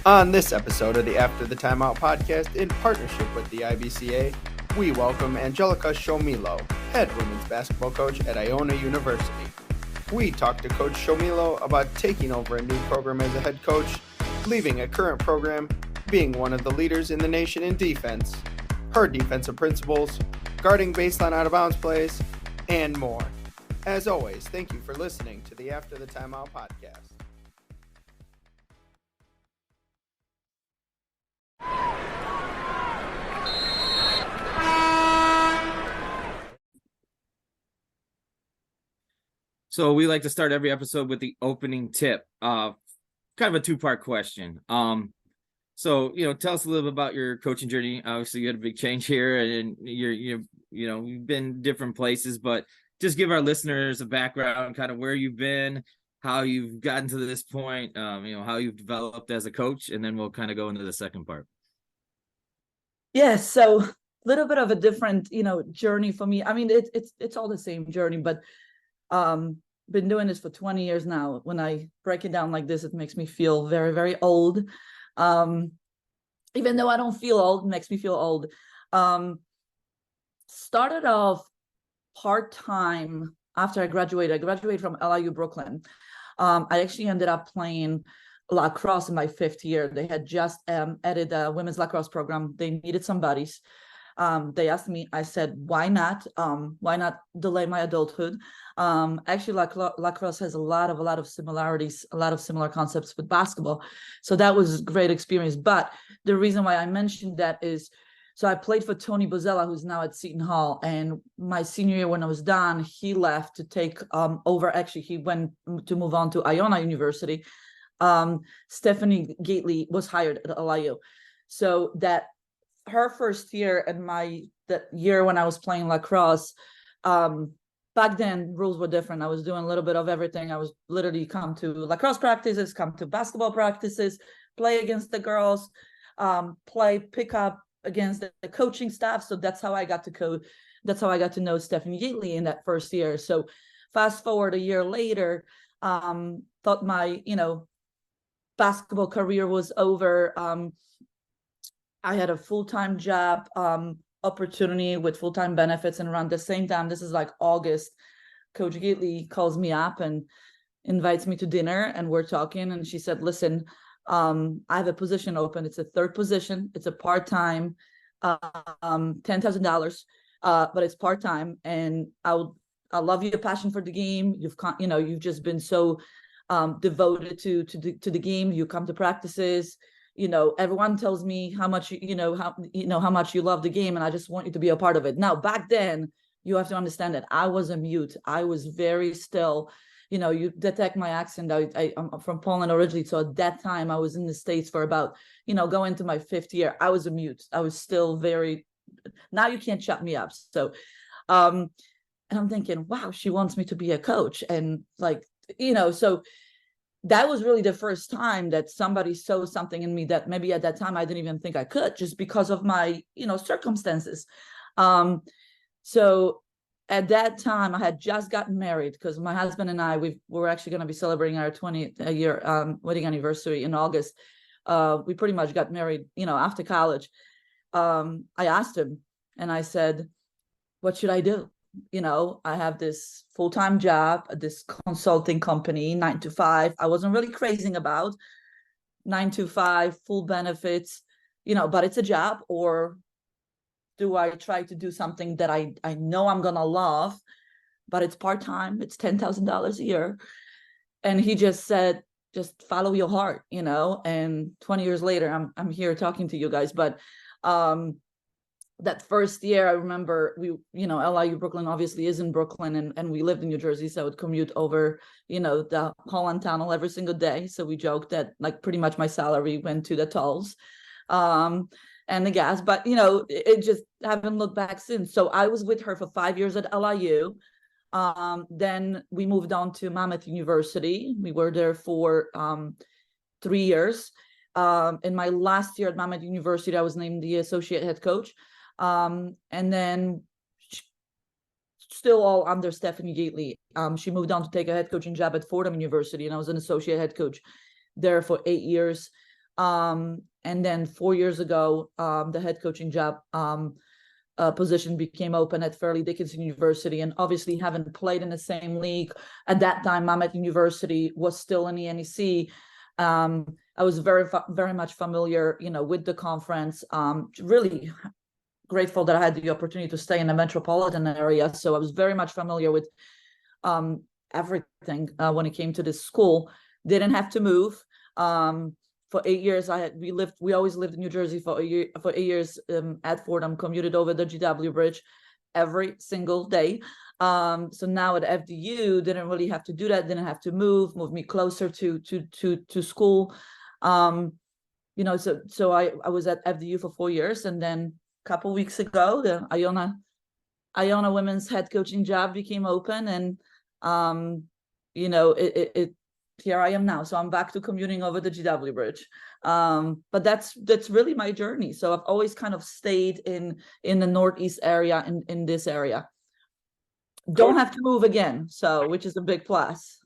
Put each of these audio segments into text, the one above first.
On this episode of the After the Timeout podcast, in partnership with the IBCA, we welcome Angelika Szumilo, head women's basketball coach at Iona University. We talked to Coach Szumilo about taking over a new program as a head coach, leaving a current program, being one of the leaders in the nation in defense, her defensive principles, guarding baseline out-of-bounds plays, and more. As always, thank you for listening to the After the Timeout podcast. So we like to start every episode with the opening tip. Kind of a two-part question. So tell us a little bit about your coaching journey. Obviously, you had a big change here, and you've been different places, but just give our listeners a background, kind of where you've been, how you've gotten to this point, how you've developed as a coach, and then we'll kind of go into the second part. Yes, so a little bit of a different, journey for me. I mean, it's all the same journey, but been doing this for 20 years now. When I break it down like this, it makes me feel very, very old. Even though I don't feel old, it makes me feel old. Started off part-time after I graduated. I graduated from LIU Brooklyn. I actually ended up playing lacrosse in my fifth year. They had just added a women's lacrosse program. They needed some buddies. They asked me, I said, why not? Why not delay my adulthood? Actually, lacrosse has a lot of similarities, a lot of similar concepts with basketball. So that was a great experience. But the reason why I mentioned that is, so I played for Tony Bozzella, who's now at Seton Hall. And my senior year, when I was done, he left to take over. Actually, he went to move on to Iona University. Stephanie Gately was hired at LIU. So that her first year and that year when I was playing lacrosse, back then pick were different. I was doing a little bit of everything. I was literally come to lacrosse practices, come to basketball practices, play against the girls, pick up against the coaching staff. So that's how I got to coach. That's how I got to know Stephanie Gately in that first year. So fast forward a year later, thought my, basketball career was over. I had a full-time job opportunity with full-time benefits, and around the same time, this is like August, Coach Gately calls me up and invites me to dinner, and we're talking, and she said, listen, I have a position open. It's a third position. It's a part-time, $10,000, but it's part-time, and I love your passion for the game. You've just been so devoted to the game. You come to practices. Everyone tells me how much how much you love the game, and I just want you to be a part of it. Now, back then, you have to understand that I was a mute. I was very still. You detect my accent. I'm from Poland originally, so at that time I was in the States for about going to my fifth year. I was a mute. I was still very. Now you can't shut me up. So, and I'm thinking, wow, she wants me to be a coach, and so. That was really the first time that somebody saw something in me that maybe at that time I didn't even think I could, just because of my, circumstances. So at that time I had just gotten married, because my husband and I, we were actually going to be celebrating our 20th year wedding anniversary in August. We pretty much got married, after college. I asked him and I said, what should I do? I have this full-time job at this consulting company, 9 to 5. I wasn't really crazy about 9 to 5, full benefits, but it's a job. Or do I try to do something that I know I'm going to love, but it's part-time, it's $10,000 a year? And he just said, just follow your heart, and 20 years later, I'm here talking to you guys. But, that first year, I remember LIU Brooklyn obviously is in Brooklyn, and we lived in New Jersey, so I would commute over, the Holland Tunnel every single day. So we joked that pretty much my salary went to the tolls, and the gas. But it just haven't looked back since. So I was with her for 5 years at LIU. Then we moved on to Monmouth University. We were there for 3 years. In my last year at Monmouth University, I was named the associate head coach. And then still all under Stephanie Gately. She moved on to take a head coaching job at Fordham University, and I was an associate head coach there for 8 years. And then 4 years ago, the head coaching job position became open at Fairleigh Dickinson University. And obviously, haven't played in the same league at that time, Monmouth University was still in the NEC. I was very much familiar, with the conference. Really grateful that I had the opportunity to stay in the metropolitan area. So I was very much familiar with everything when it came to this school. Didn't have to move. For 8 years, we always lived in New Jersey for 8 years at Fordham, commuted over the GW Bridge every single day. So now at FDU, didn't really have to do that, didn't have to move me closer to school. So I was at FDU for 4 years, and then a couple weeks ago, the Iona women's head coaching job became open, and here I am now. So I'm back to commuting over the GW Bridge. But that's really my journey. So I've always kind of stayed in the Northeast area, in this area. Don't have to move again, so which is a big plus.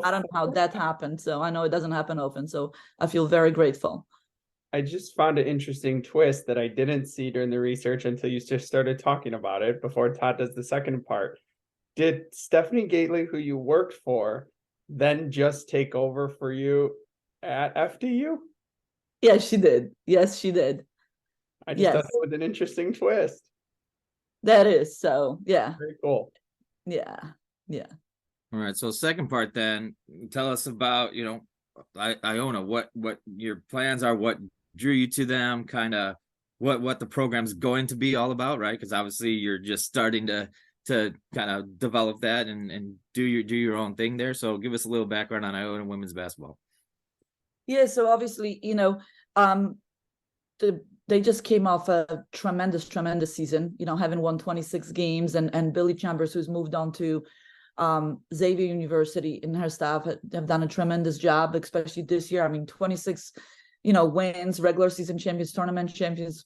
I don't know how that happened, so I know it doesn't happen often. So I feel very grateful. I just found an interesting twist that I didn't see during the research until you just started talking about it before Todd does the second part. Did Stephanie Gately, who you worked for, then just take over for you at FDU? Yes, she did. Yes, she did. I just thought that was an interesting twist. That is, so yeah. Very cool. Yeah. All right. So second part, then tell us about, Iona, what your plans are, what drew you to them, kind of what the program's going to be all about, right? Because obviously you're just starting to kind of develop that and do your own thing there. So give us a little background on Iona women's basketball. Yeah, so obviously, they just came off a tremendous season, having won 26 games, and Billy Chambers, who's moved on to Xavier University, and her staff have done a tremendous job, especially this year. I mean, 26, wins, regular season champions, tournament champions,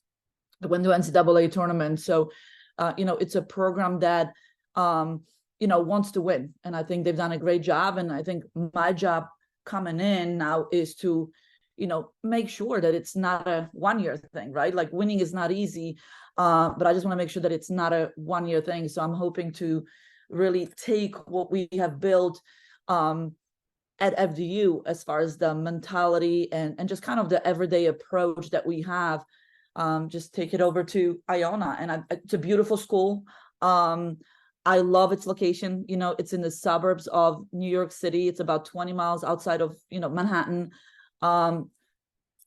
went to NCAA tournament. So, it's a program that, wants to win. And I think they've done a great job. And I think my job coming in now is to, make sure that it's not a 1 year thing, right? Like, winning is not easy, but I just want to make sure that it's not a 1 year thing. So I'm hoping to really take what we have built at FDU as far as the mentality and just kind of the everyday approach that we have, just take it over to Iona. And it's a beautiful school. I love its location. It's in the suburbs of New York City. It's about 20 miles outside of, Manhattan.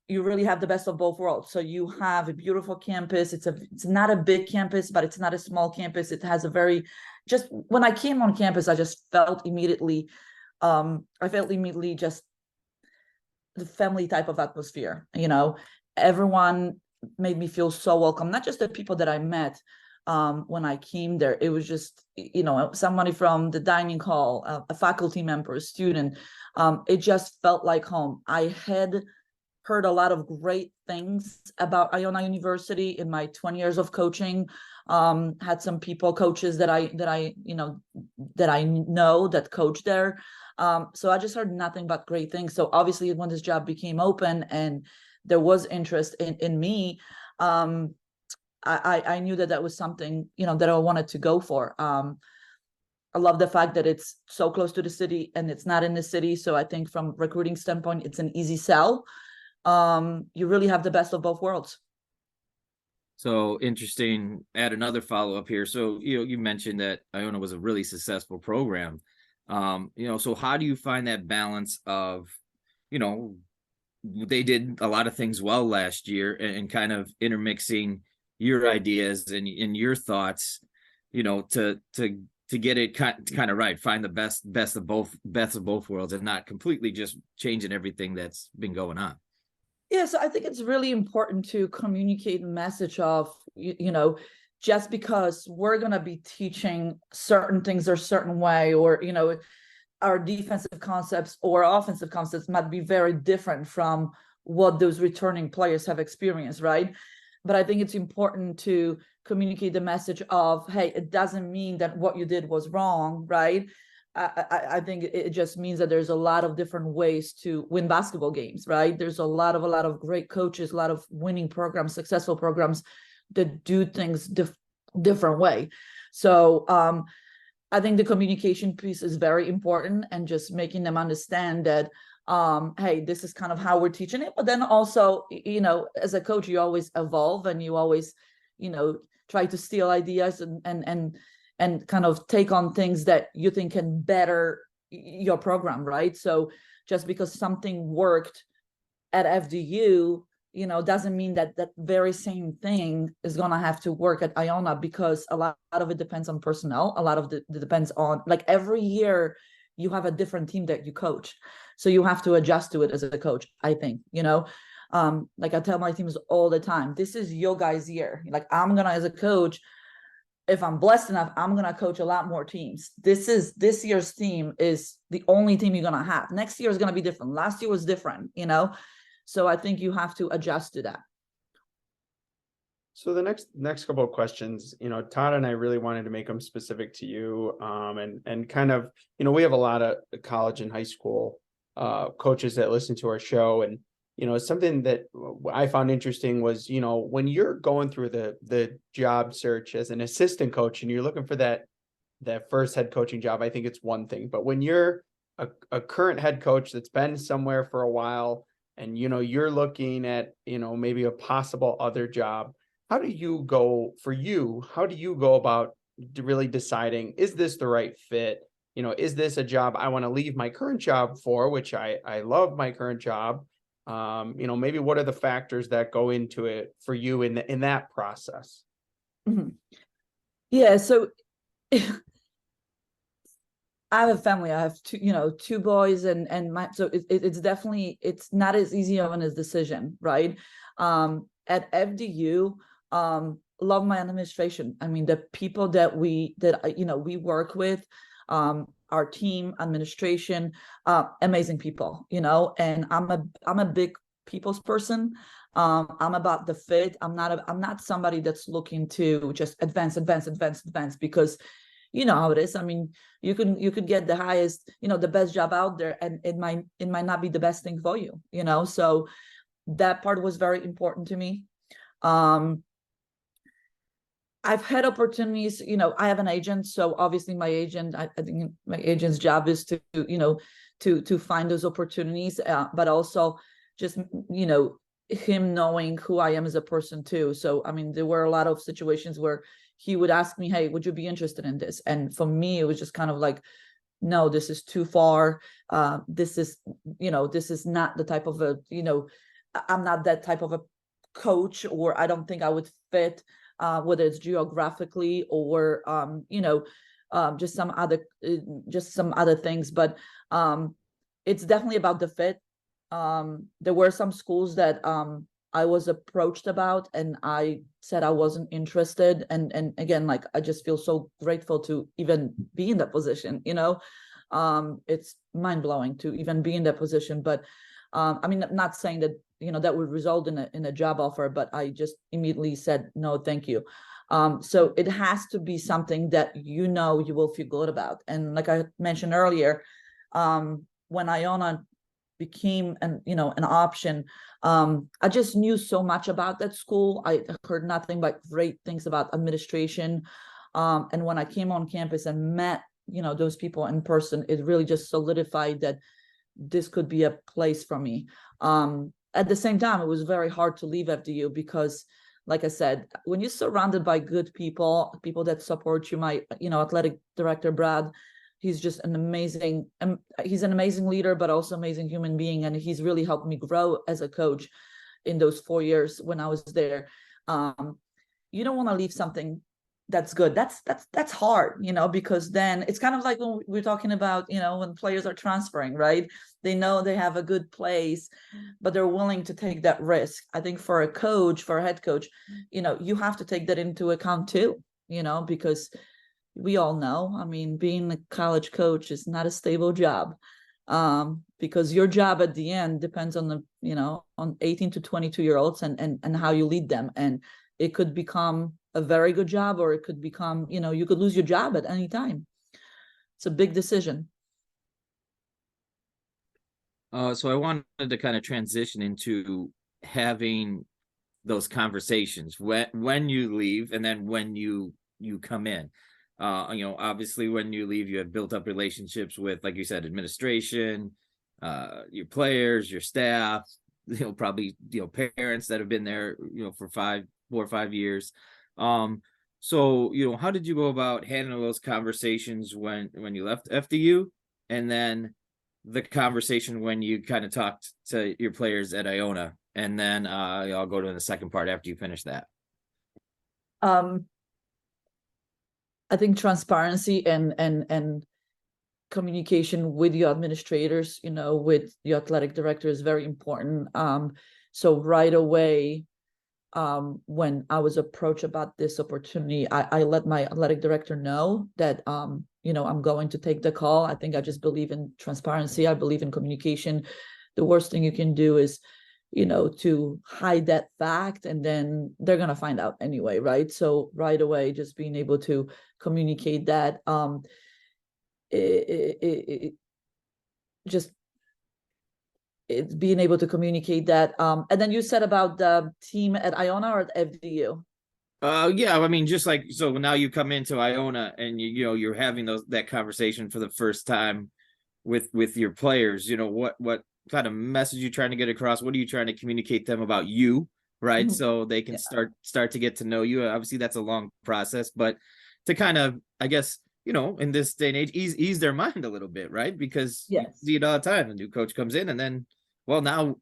You really have the best of both worlds. So you have a beautiful campus. It's not a big campus, but it's not a small campus. It has just when I came on campus, I just felt immediately, just the family type of atmosphere. Everyone made me feel so welcome. Not just the people that I met when I came there. It was just, somebody from the dining hall, a faculty member, a student. It just felt like home. I had heard a lot of great things about Iona University in my 20 years of coaching. Had some coaches that I know that coach there. So I just heard nothing but great things. So obviously when this job became open and there was interest in me, I knew that was something, that I wanted to go for. I love the fact that it's so close to the city and it's not in the city. So I think from recruiting standpoint, it's an easy sell. You really have the best of both worlds. So interesting. Add another follow-up here. So, you mentioned that Iona was a really successful program. So how do you find that balance of, they did a lot of things well last year and kind of intermixing your ideas and your thoughts, to get it kind of right, find the best of both worlds and not completely just changing everything that's been going on. Yeah, so I think it's really important to communicate a message of, just because we're going to be teaching certain things a certain way, or, our defensive concepts or offensive concepts might be very different from what those returning players have experienced, right? But I think it's important to communicate the message of, hey, it doesn't mean that what you did was wrong, right? I think it just means that there's a lot of different ways to win basketball games, right? There's a lot of great coaches, a lot of winning programs, successful programs that do things different way. So I think the communication piece is very important, and just making them understand that, hey, this is kind of how we're teaching it. But then also, as a coach, you always evolve, and you always, try to steal ideas and kind of take on things that you think can better your program, right? So just because something worked at FDU, doesn't mean that that very same thing is going to have to work at Iona, because a lot of it depends on personnel. A lot of it depends on, like, every year you have a different team that you coach. So you have to adjust to it as a coach, I think, like I tell my teams all the time, this is your guys' year. Like, I'm going to, as a coach, if I'm blessed enough, I'm going to coach a lot more teams. This year's team is the only team you're going to have. Next year is going to be different. Last year was different, So I think you have to adjust to that. So the next couple of questions, Todd and I really wanted to make them specific to you, and kind of, we have a lot of college and high school coaches that listen to our show, and something that I found interesting was, when you're going through the job search as an assistant coach and you're looking for that first head coaching job, I think it's one thing. But when you're a current head coach that's been somewhere for a while, and you're looking at maybe a possible other job, how do you go about really deciding, is this the right fit? Is this a job I want to leave my current job for, which I love my current job? Maybe what are the factors that go into it for you in that process? Mm-hmm. Yeah, so I have a family. I have two boys, and so it's definitely, it's not as easy of a decision, right? At FDU, love my administration. I mean, the people that we work with, our team, administration, amazing people, and I'm a big people's person. I'm about the fit. I'm not somebody that's looking to just advance, because you know how it is. I mean, you could get the highest, the best job out there, and it might not be the best thing for you, so that part was very important to me. I've had opportunities, I have an agent, so obviously my agent, I think my agent's job is to, to find those opportunities, but also just, him knowing who I am as a person too. So, I mean, there were a lot of situations where he would ask me, hey, would you be interested in this? And for me, it was just kind of like, no, this is too far. This is not the type of I'm not that type of a coach, or I don't think I would fit, whether it's geographically or just some other things. But it's definitely about the fit. There were some schools that I was approached about, and I said I wasn't interested. And again, like, I just feel so grateful to even be in that position. It's mind blowing to even be in that position. But I mean, I'm not saying that that would result in a job offer, but I just immediately said no, thank you. So it has to be something that you will feel good about. And like I mentioned earlier, when Iona became an option, I just knew so much about that school. I heard nothing but great things about administration, and when I came on campus and met those people in person, it really just solidified that this could be a place for me. At the same time, it was very hard to leave FDU because, like I said, when you're surrounded by good people that support you, my athletic director Brad, he's just an amazing leader, but also amazing human being, and he's really helped me grow as a coach in those 4 years when I was there. You don't want to leave something that's good. That's hard, because then it's kind of like when we're talking about, when players are transferring, right? They know they have a good place, but they're willing to take that risk. I think for a head coach, you have to take that into account too, because we all know, I mean, being a college coach is not a stable job, because your job at the end depends on on 18 to 22-year-olds and how you lead them. And it could become a very good job, or it could become, you could lose your job at any time. it's a big decision. So I wanted to kind of transition into having those conversations when you leave and then when you come in. Obviously when you leave, you have built up relationships with, like you said, administration, your players, your staff, probably, parents that have been there, for 4 or 5 years. So, how did you go about handling those conversations when you left FDU, and then the conversation when you kind of talked to your players at Iona, and then I'll go to the second part after you finish that. I think transparency and communication with your administrators, with the athletic director is very important. So right away, when I was approached about this opportunity, I let my athletic director know that, I'm going to take the call. I think I just believe in transparency. I believe in communication. The worst thing you can do is, to hide that fact, and then they're going to find out anyway, right? So right away, just being able to communicate that, it's being able to communicate that. And then you said about the team at Iona or at FDU? Yeah, I mean, just like, so now you come into Iona and you're having that conversation for the first time with your players. What kind of message you trying to get across? What are you trying to communicate them about you, right? Mm-hmm. So they can start to get to know you. Obviously that's a long process, but to kind of, I guess, in this day and age, ease their mind a little bit, right? Because you see it all the time. A new coach comes in and then, well, now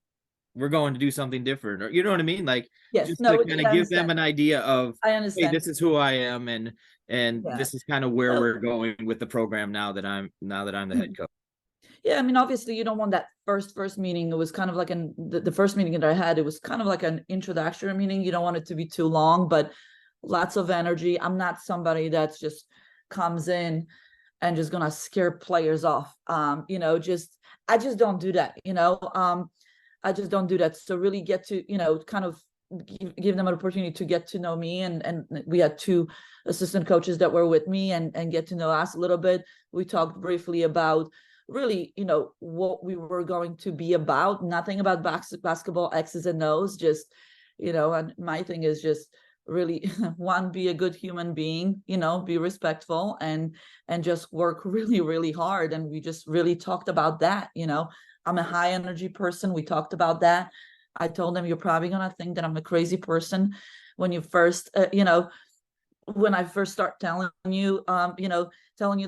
we're going to do something different, or you know what I mean? Like, just to kind of give them an idea of, I understand. Hey, this is who I am, and this is kind of where we're going with the program now that I'm the head coach. Yeah, I mean, obviously you don't want that first meeting. It was kind of like the first meeting that I had, it was kind of like an introductory meeting. You don't want it to be too long, but lots of energy. I'm not somebody that's just comes in and just gonna scare players off. I just don't do that, I just don't do that. So really get to, kind of give them an opportunity to get to know me. And we had 2 assistant coaches that were with me and get to know us a little bit. We talked briefly about really, what we were going to be about. Nothing about basketball X's and O's, just, and my thing is just really, one, be a good human being, be respectful and just work really, really hard. And we just really talked about that. I'm a high energy person. We talked about that. I told them, you're probably going to think that I'm a crazy person when you first, when I first start telling you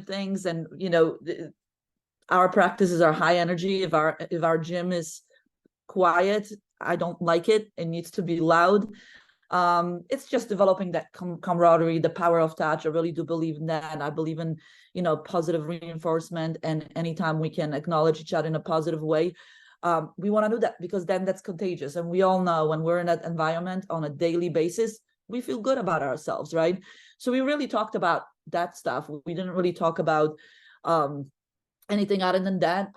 things. And, our practices are high energy. If our gym is quiet, I don't like it. It needs to be loud. It's just developing that camaraderie, the power of touch. I really do believe in that. I believe in, positive reinforcement, and anytime we can acknowledge each other in a positive way, we want to do that, because then that's contagious. And we all know when we're in that environment on a daily basis, we feel good about ourselves, right? So we really talked about that stuff. We didn't really talk about anything other than that.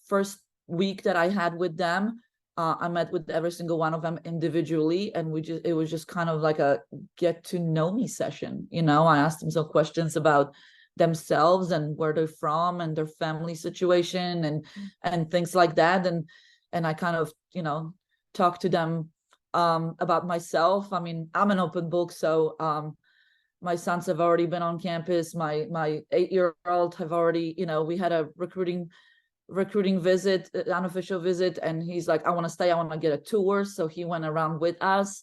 First week that I had with them, I met with every single one of them individually, and it was just kind of like a get to know me session. I asked them some questions about themselves and where they're from and their family situation and things like that. And I kind of, talked to them about myself. I mean, I'm an open book. So my sons have already been on campus. My 8-year-old have already, we had a recruiting visit, unofficial visit, and he's like, I want to stay, I want to get a tour. So he went around with us.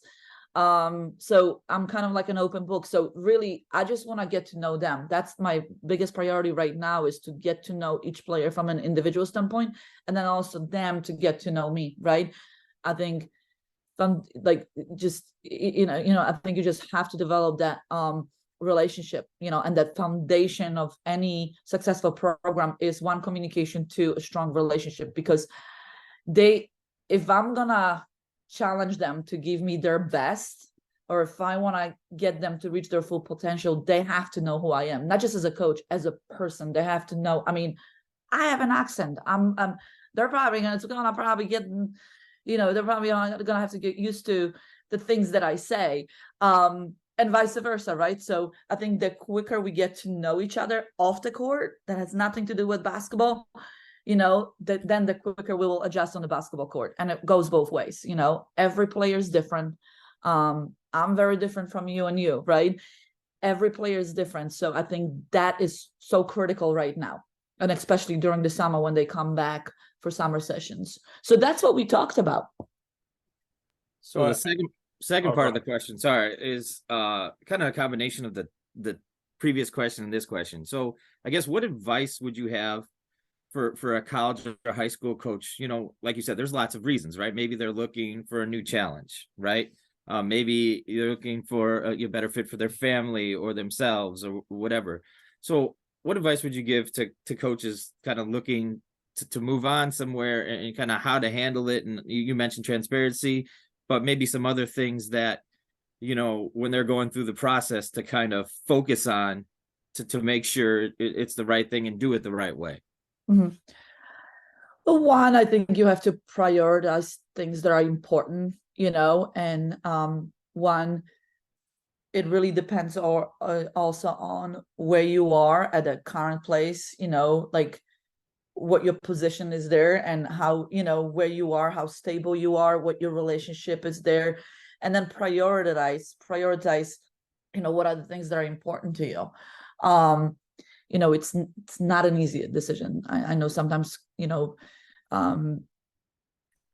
So I'm kind of like an open book. So really, I just want to get to know them. That's my biggest priority right now, is to get to know each player from an individual standpoint, and then also them to get to know me, right? I think I think you just have to develop that relationship, and that foundation of any successful program is, 1, communication, 2, a strong relationship. Because if I'm gonna challenge them to give me their best, or if I want to get them to reach their full potential, they have to know who I am, not just as a coach, as a person. They have to know. I mean, I have an accent. They're probably gonna get, they're probably gonna have to get used to the things that I say. and vice versa, right? So I think the quicker we get to know each other off the court, that has nothing to do with basketball, then the quicker we will adjust on the basketball court. And it goes both ways. Every player is different. I'm very different from you and you, right? Every player is different. So I think that is so critical right now. And especially during the summer when they come back for summer sessions. So that's what we talked about. So the second part of the question, sorry, is kind of a combination of the previous question and this question. So I guess what advice would you have for a college or high school coach? Like you said, there's lots of reasons, right? Maybe they're looking for a new challenge, right? Maybe you're looking for a better fit for their family or themselves or whatever. So what advice would you give to coaches kind of looking to move on somewhere, and kind of how to handle it? And you mentioned transparency, but maybe some other things that, when they're going through the process, to kind of focus on to make sure it's the right thing and do it the right way. Mm-hmm. Well, one, I think you have to prioritize things that are important, and one, it really depends also on where you are at the current place, like what your position is there and how, where you are, how stable you are, what your relationship is there, and then prioritize, what are the things that are important to you. It's not an easy decision. I know sometimes,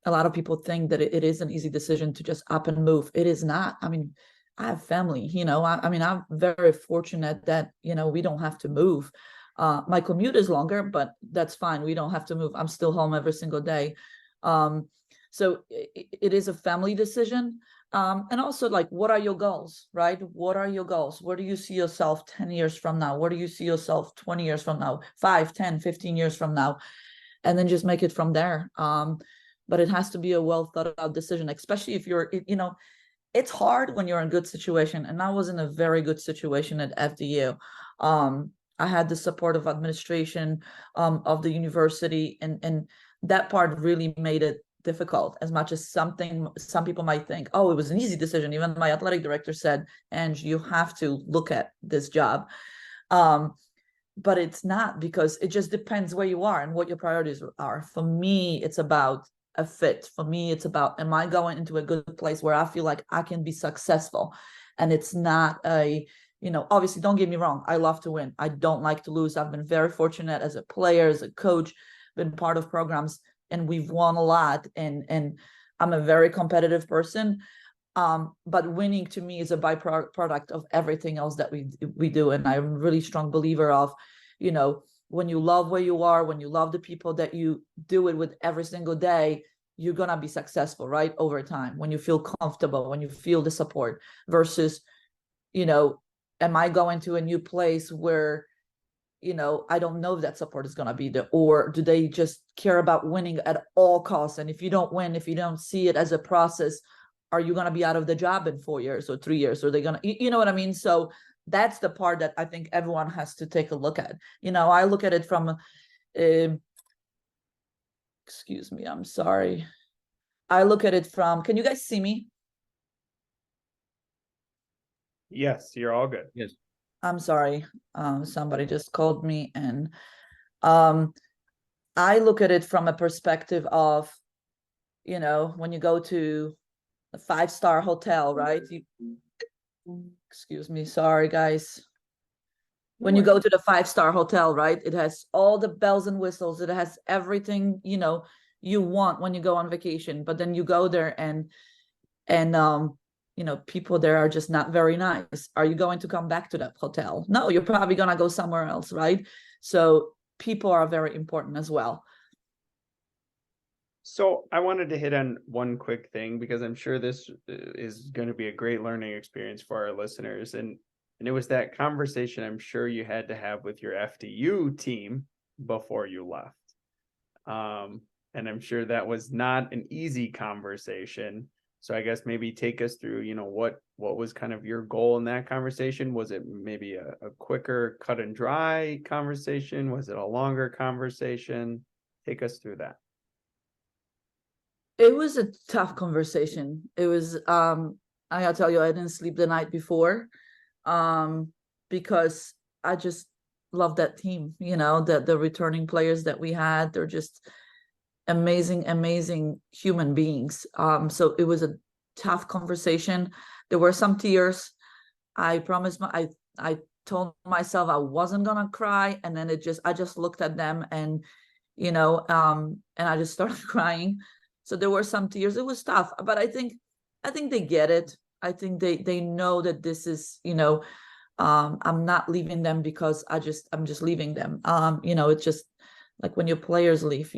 a lot of people think that it is an easy decision to just up and move. It is not. I mean, I have family, I'm very fortunate that, we don't have to move. My commute is longer, but that's fine. We don't have to move. I'm still home every single day. So it is a family decision. And also, like, what are your goals, right? What are your goals? Where do you see yourself 10 years from now? Where do you see yourself 20 years from now, 5, 10, 15 years from now? And then just make it from there. But it has to be a well thought out decision, especially if you're, it's hard when you're in a good situation. And I was in a very good situation at FDU. I had the support of administration of the university, and that part really made it difficult. As much as some people might think, oh, it was an easy decision. Even my athletic director said, Ange, you have to look at this job. But it's not, because it just depends where you are and what your priorities are. For me, it's about a fit. For me, it's about, am I going into a good place where I feel like I can be successful? And it's not obviously, don't get me wrong, I love to win. I don't like to lose. I've been very fortunate as a player, as a coach, been part of programs, and we've won a lot. And I'm a very competitive person. But winning to me is a byproduct of everything else that we do. And I'm a really strong believer of, when you love where you are, when you love the people that you do it with every single day, you're going to be successful, right? Over time, when you feel comfortable, when you feel the support, versus, am I going to a new place where, I don't know if that support is going to be there, or do they just care about winning at all costs? And if you don't win, if you don't see it as a process, are you going to be out of the job in 4 years or 3 years? Or are they going to, you know what I mean? So that's the part that I think everyone has to take a look at. I look at it from, excuse me, I'm sorry. I look at it from, can you guys see me? Yes, you're all good. Yes. I'm sorry. Somebody just called me, and I look at it from a perspective of, when you go to a 5-star hotel, right? Excuse me, sorry guys. When you go to the 5-star hotel, right? It has all the bells and whistles. It has everything, you want when you go on vacation. But then you go there and people there are just not very nice. Are you going to come back to that hotel? No, you're probably going to go somewhere else, right? So people are very important as well. So I wanted to hit on one quick thing, because I'm sure this is going to be a great learning experience for our listeners. And it was that conversation I'm sure you had to have with your FDU team before you left. And I'm sure that was not an easy conversation. So I guess maybe take us through, what was kind of your goal in that conversation? Was it maybe a quicker cut and dry conversation? Was it a longer conversation? Take us through that. It was a tough conversation. It was, I gotta tell you, I didn't sleep the night before, because I just love that team. The returning players that we had, they're just amazing human beings. So it was a tough conversation. There were some tears. I promised I told myself I wasn't gonna cry, and then I just looked at them, and and I just started crying. So there were some tears. It was tough, but I think they get it. I think they know that this is, I'm not leaving them because I'm just leaving them. It's just like when your players leave,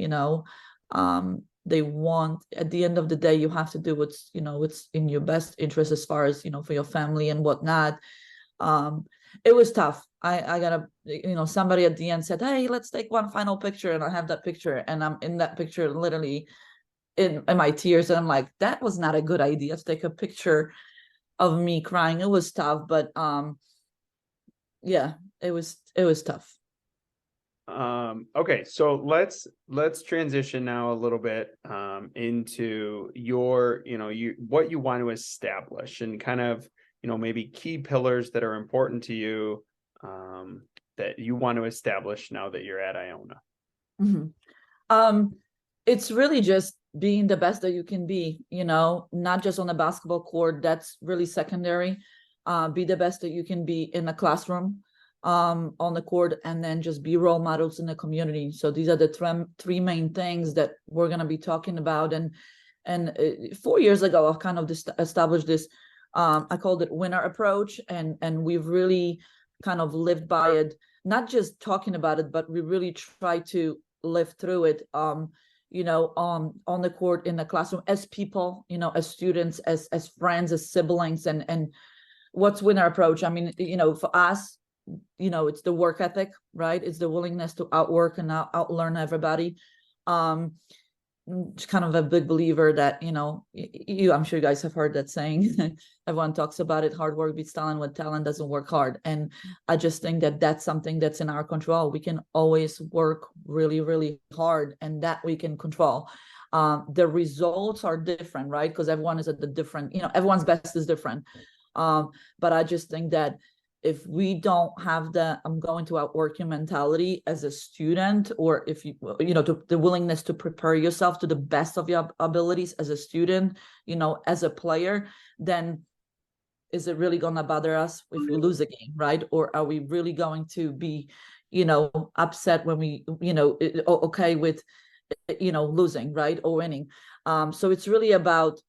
they want, at the end of the day, you have to do what's in your best interest, as far as for your family and whatnot. It was tough. I gotta, somebody at the end said, hey, let's take one final picture, and I have that picture, and I'm in that picture literally in my tears, and I'm like, that was not a good idea to take a picture of me crying. It was tough, but yeah, it was tough. Okay, so let's transition now a little bit into your, what you want to establish, and kind of, maybe key pillars that are important to you, that you want to establish now that you're at Iona. Mm-hmm. It's really just being the best that you can be, not just on the basketball court. That's really secondary. Be the best that you can be in the classroom, on the court, and then just be role models in the community. So these are the three main things that we're going to be talking about. And 4 years ago, I've kind of established this, I called it winner approach, and we've really kind of lived by it, not just talking about it, but we really try to live through it, on the court, in the classroom, as people, as students, as friends, as siblings. And what's winner approach? I mean, for us, it's the work ethic, right? It's the willingness to outwork and outlearn everybody. Kind of a big believer that, I'm sure you guys have heard that saying. Everyone talks about it, hard work beats talent when talent doesn't work hard. And I just think that that's something that's in our control. We can always work really, really hard, and that we can control. The results are different, right? Because everyone is at the different, everyone's best is different. But I just think that if we don't have the I'm going to outwork you mentality as a student, or if the willingness to prepare yourself to the best of your abilities as a student, as a player, then is it really going to bother us if we lose a game, right? Or are we really going to be, upset when we, okay with, losing, right? Or winning. So it's really about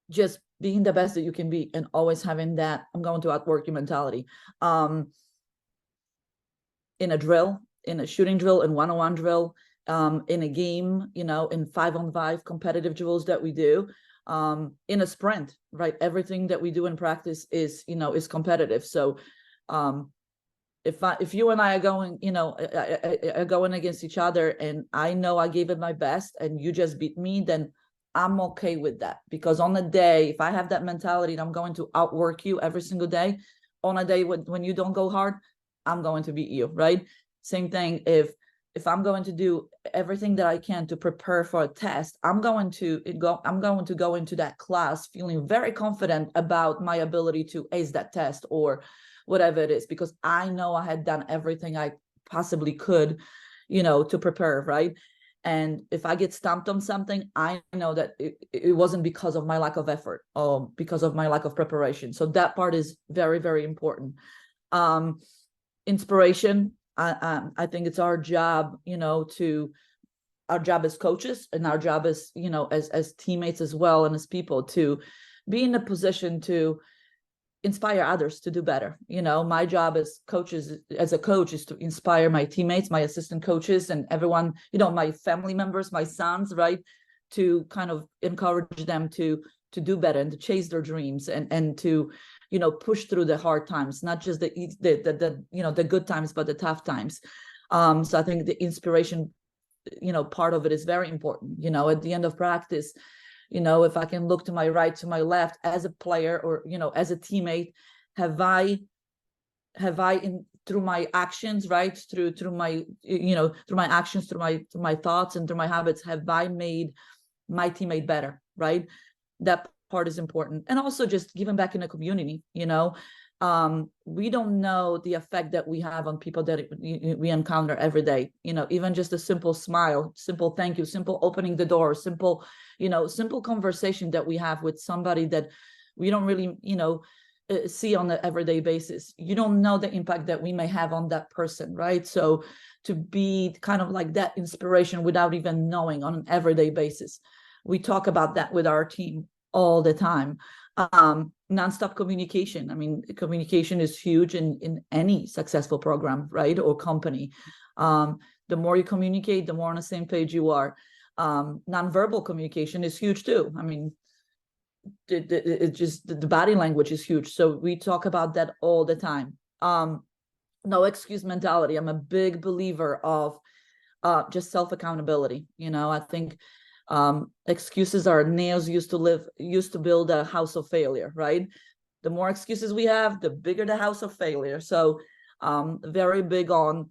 just being the best that you can be, and always having that I'm going to outwork you mentality. In a drill, in a shooting drill, in one-on-one drill, in a game, in 5-on-5 competitive drills that we do, in a sprint, right? Everything that we do in practice is competitive. So if you and I are going, are going against each other, and I know I gave it my best and you just beat me, then I'm okay with that. Because on a day, if I have that mentality and I'm going to outwork you every single day, on a day when you don't go hard, I'm going to beat you, right? Same thing, if I'm going to do everything that I can to prepare for a test, I'm going to go into that class feeling very confident about my ability to ace that test, or whatever it is, because I know I had done everything I possibly could, to prepare, right? And if I get stumped on something, I know that it wasn't because of my lack of effort, or because of my lack of preparation. So that part is very, very important. Inspiration. I think it's our job, our job as coaches, and our job as, as teammates as well, and as people, to be in a position to inspire others to do better. My job as a coach, is to inspire my teammates, my assistant coaches, and everyone, my family members, my sons, right? To kind of encourage them to do better, and to chase their dreams, and to, push through the hard times, not just the good times, but the tough times. So I think the inspiration, part of it is very important. At the end of practice, if I can look to my right, to my left, as a player, or, as a teammate, have I through my actions, right, through my, through my actions, through my thoughts, and through my habits, have I made my teammate better, right? That part is important. And also just giving back in the community, we don't know the effect that we have on people that we encounter every day. Even just a simple smile, simple thank you, simple opening the door, simple conversation that we have with somebody that we don't really, see on an everyday basis. You don't know the impact that we may have on that person, right? So to be kind of like that inspiration without even knowing on an everyday basis. We talk about that with our team all the time. Nonstop communication. I mean, communication is huge in any successful program, right? Or company. The more you communicate, the more on the same page you are. Nonverbal communication is huge too. I mean, it just the body language is huge. So we talk about that all the time. No excuse mentality. I'm a big believer of just self-accountability. I think excuses are nails used to build a house of failure, right? The more excuses we have, the bigger the house of failure. So very big on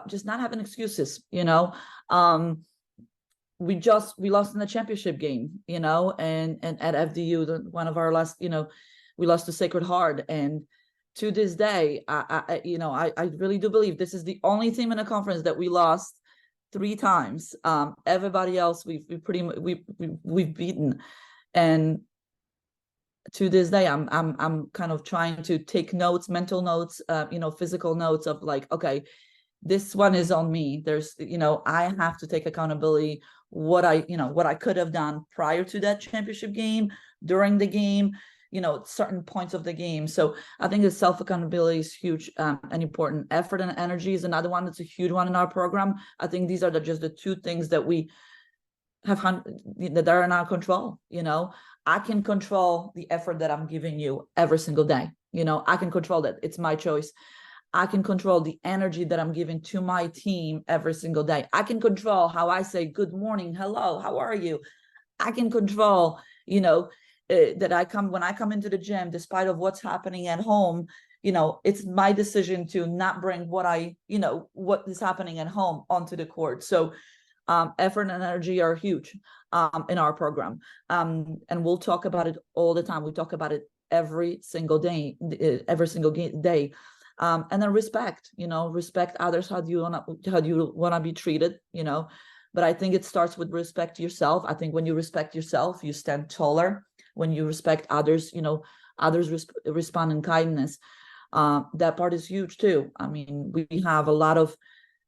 just not having excuses. We lost in the championship game, and at FDU, one of our last, we lost to Sacred Heart. And to this day, I really do believe this is the only team in the conference that we lost 3 times. Everybody else we've beaten. And to this day, I'm kind of trying to take notes, mental notes, physical notes of like, okay, this one is on me. There's, I have to take accountability what I could have done prior to that championship game, during the game, certain points of the game. So I think the self-accountability is huge and important. Effort and energy is another one that's a huge one in our program. I think these are just the 2 things that we have that are in our control. I can control the effort that I'm giving you every single day. I can control that. It's my choice. I can control the energy that I'm giving to my team every single day. I can control how I say good morning, hello, how are you? I can control, that when I come into the gym, despite of what's happening at home, it's my decision to not bring what is happening at home onto the court. So effort and energy are huge in our program. And we'll talk about it all the time. We talk about it every single day. And then respect others. How do you want to be treated? But I think it starts with respect yourself. I think when you respect yourself, you stand taller. When you respect others, others respond in kindness. That part is huge too. I mean, we have a lot of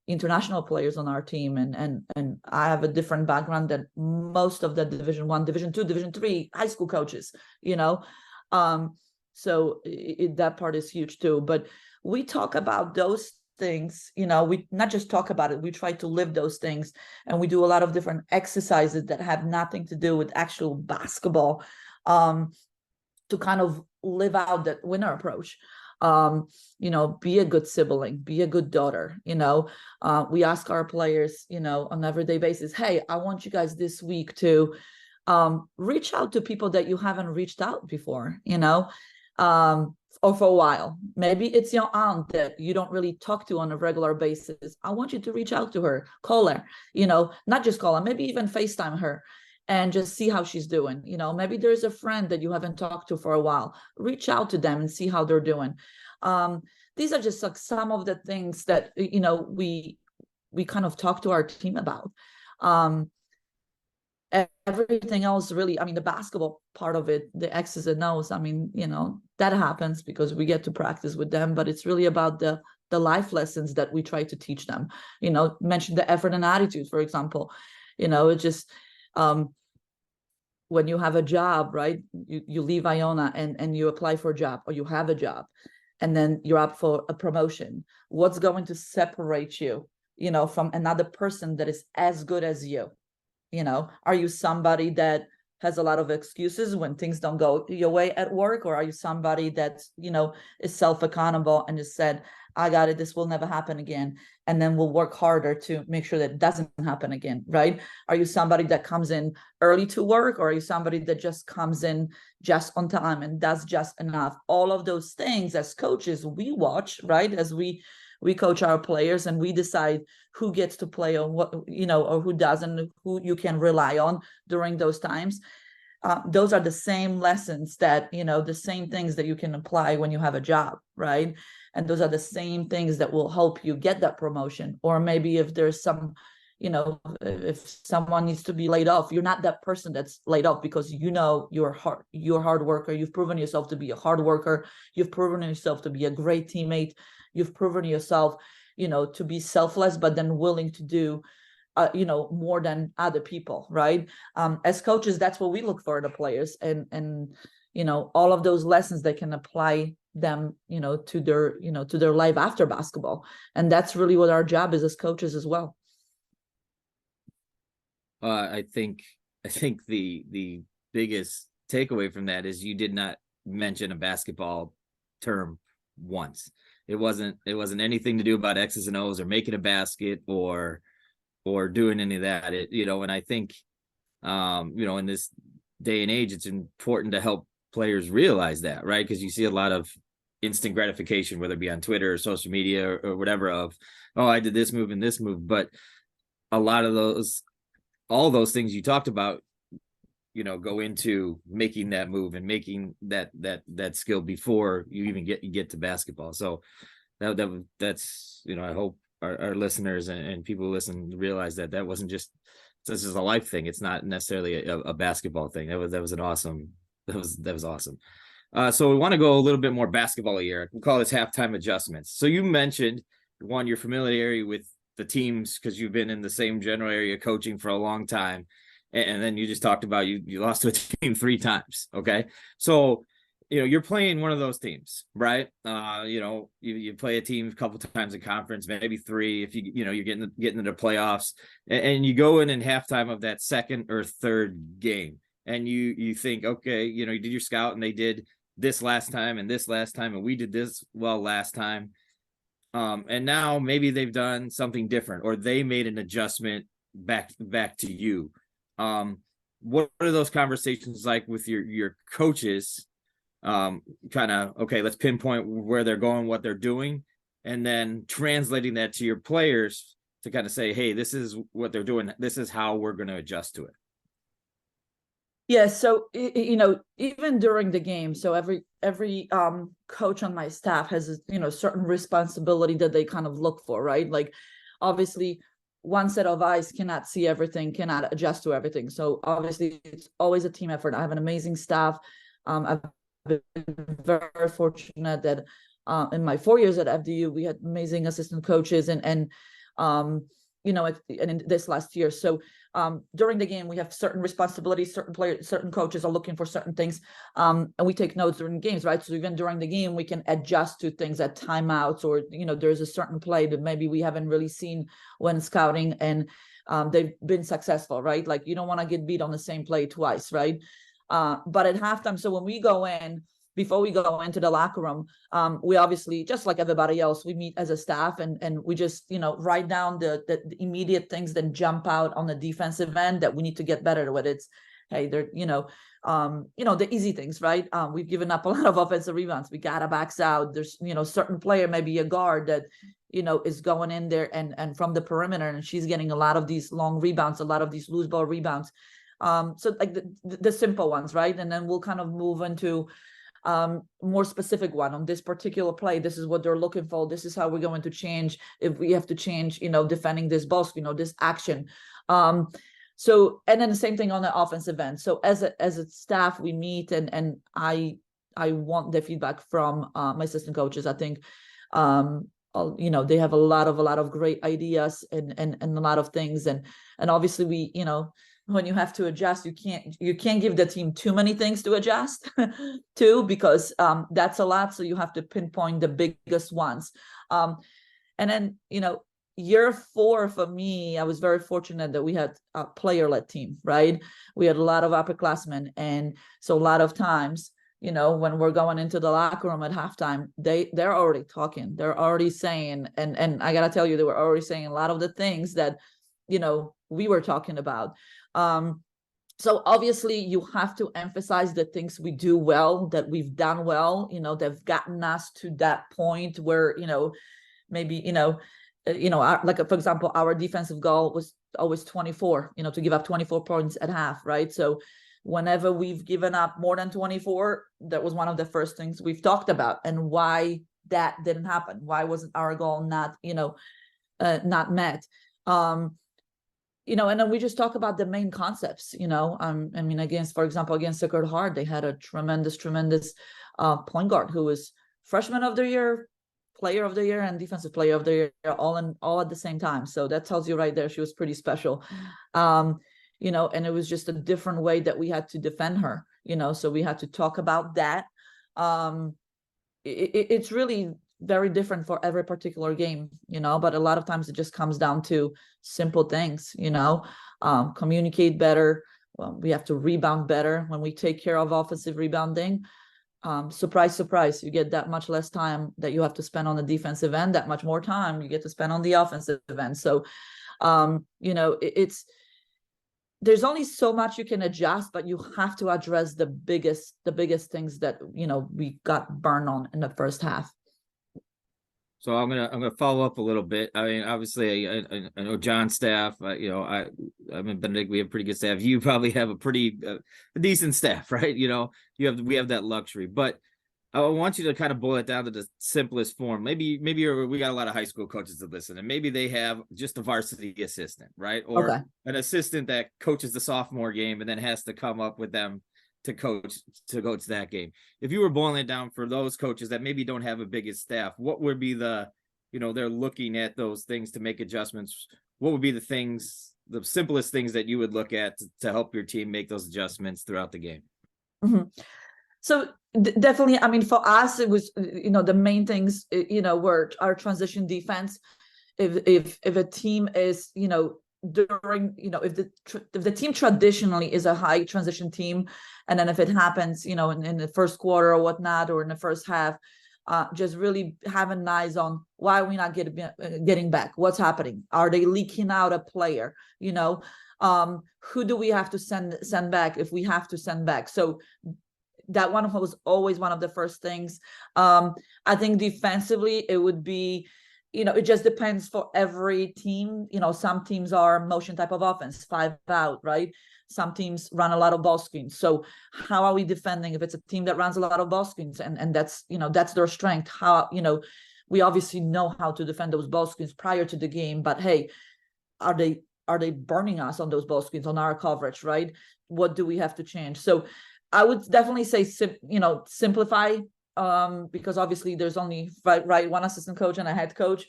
international players on our team, and I have a different background than most of the Division I, Division II, Division III high school coaches. So that part is huge too. But we talk about those things, we not just talk about it, we try to live those things. And we do a lot of different exercises that have nothing to do with actual basketball, to kind of live out that winner approach. Be a good sibling, be a good daughter. We ask our players, on an everyday basis, hey, I want you guys this week to reach out to people that you haven't reached out before, or for a while. Maybe it's your aunt that you don't really talk to on a regular basis. I want you to reach out to her, call her, not just call her, maybe even FaceTime her and just see how she's doing. Maybe there's a friend that you haven't talked to for a while. Reach out to them and see how they're doing. These are just like some of the things that, we kind of talk to our team about. Everything else really, I mean, the basketball part of it, the X's and O's, I mean, that happens because we get to practice with them, but it's really about the life lessons that we try to teach them. Mention the effort and attitude, for example. It's just when you have a job, right? You leave Iona and you apply for a job, or you have a job, and then you're up for a promotion. What's going to separate you, from another person that is as good as you? Are you somebody that has a lot of excuses when things don't go your way at work? Or are you somebody that's, is self-accountable and just said, I got it, this will never happen again. And then we'll work harder to make sure that it doesn't happen again, right? Are you somebody that comes in early to work? Or are you somebody that just comes in just on time and does just enough? All of those things as coaches, we watch, right? As we coach our players and we decide who gets to play or what, or who doesn't, who you can rely on during those times. those are the same lessons that, the same things that you can apply when you have a job, right? And those are the same things that will help you get that promotion. Or maybe if there's some, if someone needs to be laid off, you're not that person that's laid off, because you're a hard worker. You've proven yourself to be a hard worker. You've proven yourself to be a great teammate. You've proven yourself, to be selfless, but then willing to do more than other people, right? As coaches, that's what we look for in the players, and all of those lessons they can apply them, to their life after basketball. And that's really what our job is as coaches as well. I think the biggest takeaway from that is you did not mention a basketball term once. It wasn't anything to do about X's and O's or making a basket or doing any of that. And I think, in this day and age, it's important to help players realize that, right? Because you see a lot of instant gratification, whether it be on Twitter or social media or whatever, of, oh, I did this move and this move. But a lot of all those things you talked about, go into making that move and making that skill before you even get to basketball. So that's, I hope our listeners and people who listen realize that wasn't just, this is a life thing. It's not necessarily a basketball thing. That was awesome. So we want to go a little bit more basketball here. We call this halftime adjustments. So you mentioned, one, your familiarity with the teams because you've been in the same general area coaching for a long time. And then you just talked about you lost to a team 3 times. Okay. So, you're playing one of those teams, right? You play a team a couple times in conference, maybe 3 if you're getting into the playoffs, and you go in halftime of that second or third game, and you think, okay, you did your scout and they did this last time and this last time, and we did this well last time. And now maybe they've done something different, or they made an adjustment back to you. What are those conversations like with your coaches? Kind of, okay, let's pinpoint where they're going, what they're doing, and then translating that to your players to kind of say, hey, this is what they're doing. This is how we're going to adjust to it. Yeah. So, even during the game, so every coach on my staff has, certain responsibility that they kind of look for, right? Like, obviously, one set of eyes cannot see everything, cannot adjust to everything. So obviously it's always a team effort. I have an amazing staff. I've been very fortunate that in my 4 years at FDU, we had amazing assistant coaches and in this last year. So during the game, we have certain responsibilities, certain players, certain coaches are looking for certain things. And we take notes during games, right? So even during the game, we can adjust to things at timeouts, or, there's a certain play that maybe we haven't really seen when scouting, and they've been successful, right? Like, you don't want to get beat on the same play twice, right? But at halftime, so when we go in, before we go into the locker room, we obviously, just like everybody else, we meet as a staff and we just, write down the immediate things, then jump out on the defensive end that we need to get better with. It's, hey, they're, the easy things, right? We've given up a lot of offensive rebounds. We got to backs out. There's, certain player, maybe a guard that, is going in there and from the perimeter, and she's getting a lot of these long rebounds, a lot of these loose ball rebounds. So like the simple ones, right? And then we'll kind of move into more specific one on this particular play. This is what they're looking for. This is how we're going to change if we have to change, defending this ball, this action. So, and then the same thing on the offensive end. So as a staff, we meet and I want the feedback from my assistant coaches. I think, they have a lot of great ideas and a lot of things. And obviously we, when you have to adjust, you can't give the team too many things to adjust to, because that's a lot. So you have to pinpoint the biggest ones. And then, year 4 for me, I was very fortunate that we had a player-led team, right? We had a lot of upperclassmen. And so a lot of times, when we're going into the locker room at halftime, they're already talking, they're already saying, and I got to tell you, they were already saying a lot of the things that, we were talking about. So obviously you have to emphasize the things we do well, that we've done well, they've gotten us to that point where, maybe, like, for example, our defensive goal was always 24, to give up 24 points at half, right? So whenever we've given up more than 24, that was one of the first things we've talked about, and why that didn't happen. Why wasn't our goal not not met? And then we just talk about the main concepts. For example, against Sacred Heart, they had a tremendous point guard who was freshman of the year, player of the year, and defensive player of the year, all at the same time. So that tells you right there she was pretty special. And it was just a different way that we had to defend her. So we had to talk about that. It's really very different for every particular game, but a lot of times it just comes down to simple things, communicate better. Well, we have to rebound better. When we take care of offensive rebounding, surprise, surprise, you get that much less time that you have to spend on the defensive end, that much more time you get to spend on the offensive end. So, there's only so much you can adjust, but you have to address the biggest things that, we got burned on in the first half. So I'm gonna follow up a little bit. I mean, obviously, I know John's staff. I'm in Benedict. We have pretty good staff. You probably have a pretty decent staff, right? We have that luxury. But I want you to kind of boil it down to the simplest form. Maybe we got a lot of high school coaches that listen, and maybe they have just a varsity assistant, right? Or an assistant that coaches the sophomore game and then has to come up with them to coach that game. If you were boiling it down for those coaches that maybe don't have a biggest staff, what would be they're looking at those things to make adjustments? What would be the simplest things that you would look at to help your team make those adjustments throughout the game? Mm-hmm. So definitely, I mean, for us, it was, the main things, were our transition defense. If a team is, during, if the team traditionally is a high transition team, and then if it happens, in the first quarter or whatnot, or in the first half, just really having eyes on why are we not getting back? What's happening? Are they leaking out a player? Who do we have to send back if we have to send back? So that one was always one of the first things. I think defensively, it would be, it just depends for every team. Some teams are motion type of offense, 5 out, right? Some teams run a lot of ball screens. So how are we defending if it's a team that runs a lot of ball screens, and that's, that's their strength? How, we obviously know how to defend those ball screens prior to the game, but hey, are they burning us on those ball screens, on our coverage, right? What do we have to change? So I would definitely say, simplify, because obviously there's only one assistant coach and a head coach.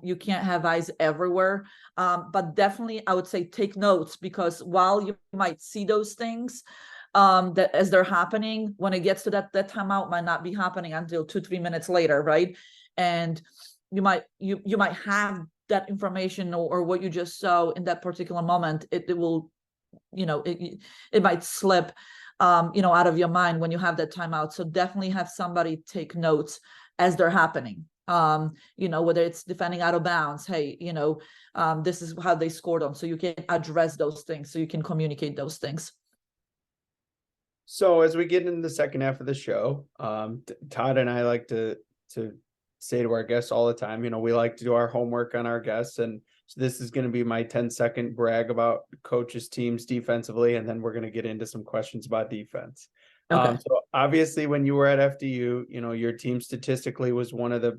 You can't have eyes everywhere, but definitely I would say take notes, because while you might see those things that as they're happening, when it gets to that timeout might not be happening until 2-3 minutes later, right? And you might have that information or what you just saw in that particular moment. It will, it might slip out of your mind when you have that timeout. So definitely have somebody take notes as they're happening. Whether it's defending out of bounds, hey, this is how they scored on. So you can address those things, so you can communicate those things. So as we get into the second half of the show, Todd and I like to say to our guests all the time, we like to do our homework on our guests. And so this is going to be my 10-second brag about coaches' teams defensively, and then we're going to get into some questions about defense. Okay. So obviously when you were at FDU, your team statistically was one of the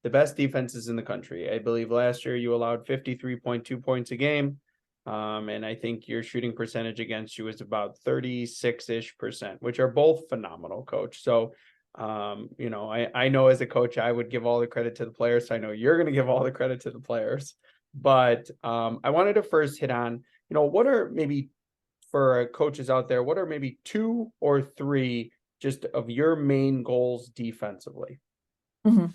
best defenses in the country. I believe last year you allowed 53.2 points a game. And I think your shooting percentage against you was about 36-ish%, which are both phenomenal, Coach. So, I know as a coach, I would give all the credit to the players. I know you're going to give all the credit to the players. But I wanted to first hit on, what are maybe, for coaches out there, what are maybe 2 or 3 just of your main goals defensively? Mm-hmm.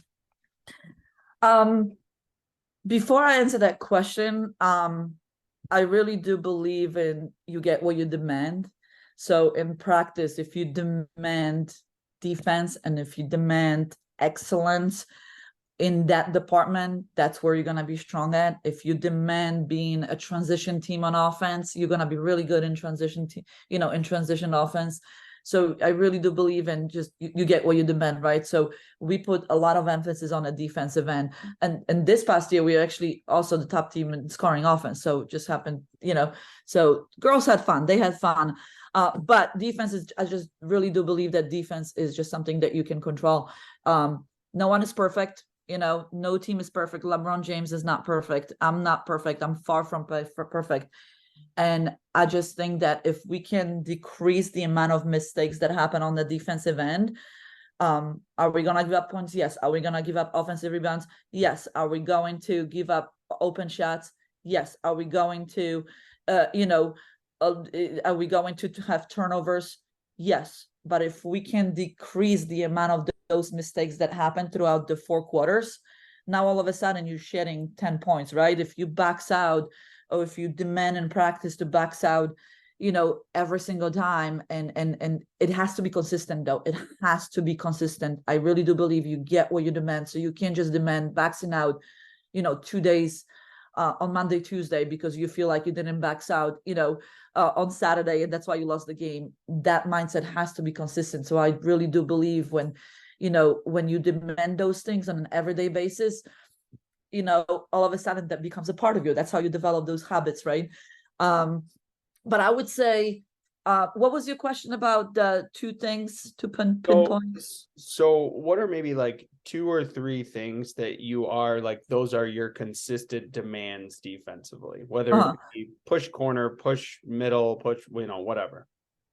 Before I answer that question, I really do believe in you get what you demand. So in practice, if you demand defense and if you demand excellence in that department, that's where you're going to be strong at. If you demand being a transition team on offense, you're going to be really good in transition in transition offense. So I really do believe in just you get what you demand, right? So we put a lot of emphasis on the defensive end. And this past year, we were actually also the top team in scoring offense. So it just happened, so girls had fun. They had fun. But defense is, I just really do believe that defense is just something that you can control. No one is perfect. No team is perfect. LeBron James is not perfect. I'm not perfect. I'm far from perfect. And I just think that if we can decrease the amount of mistakes that happen on the defensive end, are we going to give up points? Yes. Are we going to give up offensive rebounds? Yes. Are we going to give up open shots? Yes. Are we going to, are we going to have turnovers? Yes. But if we can decrease the amount of those mistakes that happen throughout the 4 quarters, now all of a sudden you're shedding 10 points, right? If you backs out, or if you demand in practice to backs out, every single time, and it has to be consistent though. It has to be consistent. I really do believe you get what you demand. So you can't just demand backing out, 2 days on Monday, Tuesday, because you feel like you didn't backs out, on Saturday, and that's why you lost the game. That mindset has to be consistent. So I really do believe when you demand those things on an everyday basis, all of a sudden that becomes a part of you. That's how you develop those habits, right? But I would say, what was your question about the 2 things to pinpoint? So what are maybe like 2 or 3 things that you are like, those are your consistent demands defensively, whether it be push corner, push middle, push, whatever.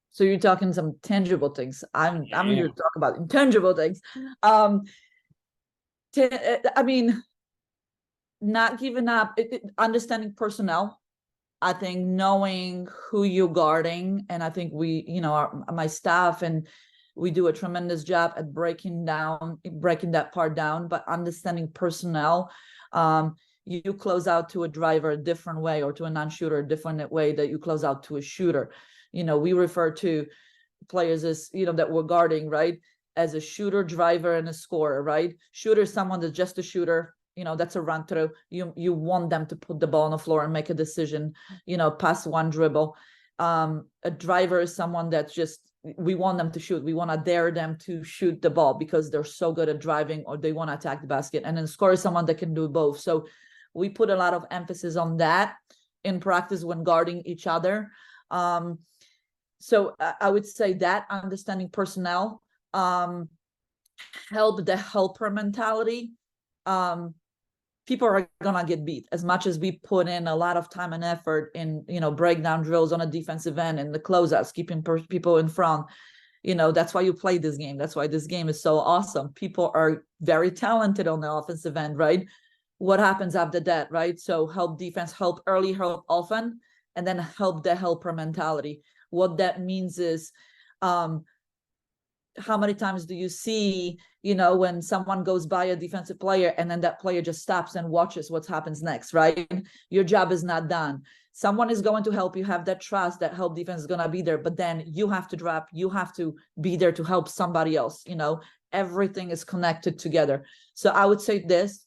So you're talking some tangible things. I'm here to talk about intangible things. I mean, not giving up, understanding personnel. I think knowing who you're guarding, and I think we, my staff, and we do a tremendous job at breaking that part down, but understanding personnel. You close out to a driver a different way, or to a non-shooter a different way that you close out to a shooter. We refer to players as, that we're guarding, right, as a shooter, driver, and a scorer, right? Shooter is someone that's just a shooter. That's a run through. You want them to put the ball on the floor and make a decision, pass one dribble. A driver is someone that's just, we want them to shoot. We want to dare them to shoot the ball because they're so good at driving, or they want to attack the basket. And then score is someone that can do both. So we put a lot of emphasis on that in practice when guarding each other. So I would say that understanding personnel, help the helper mentality. People are gonna get beat. As much as we put in a lot of time and effort in, breakdown drills on a defensive end and the closeouts, keeping people in front, that's why you play this game. That's why this game is so awesome. People are very talented on the offensive end, right? What happens after that, right? So help defense, help early, help often, and then help the helper mentality. What that means is, how many times do you see, when someone goes by a defensive player and then that player just stops and watches what happens next, right? Your job is not done. Someone is going to help you, have that trust that help defense is going to be there, but then you have to drop, you have to be there to help somebody else. Everything is connected together. So I would say this,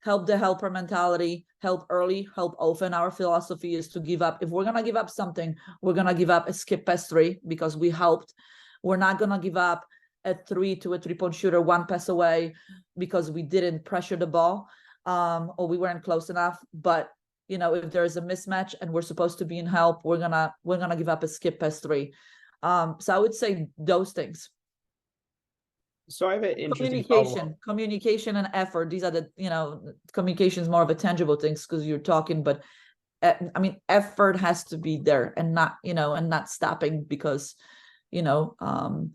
help the helper mentality, help early, help often. Our philosophy is to give up. If we're going to give up something, we're going to give up a skip past 3 because we helped. We're not going to give up a 3 to a 3-point shooter 1 pass away because we didn't pressure the ball, or we weren't close enough. But, if there's a mismatch and we're supposed to be in help, we're going to give up a skip past 3. So I would say those things. So I have an interesting communication and effort. These are the, communication is more of a tangible things because you're talking, but effort has to be there and not, and not stopping because, and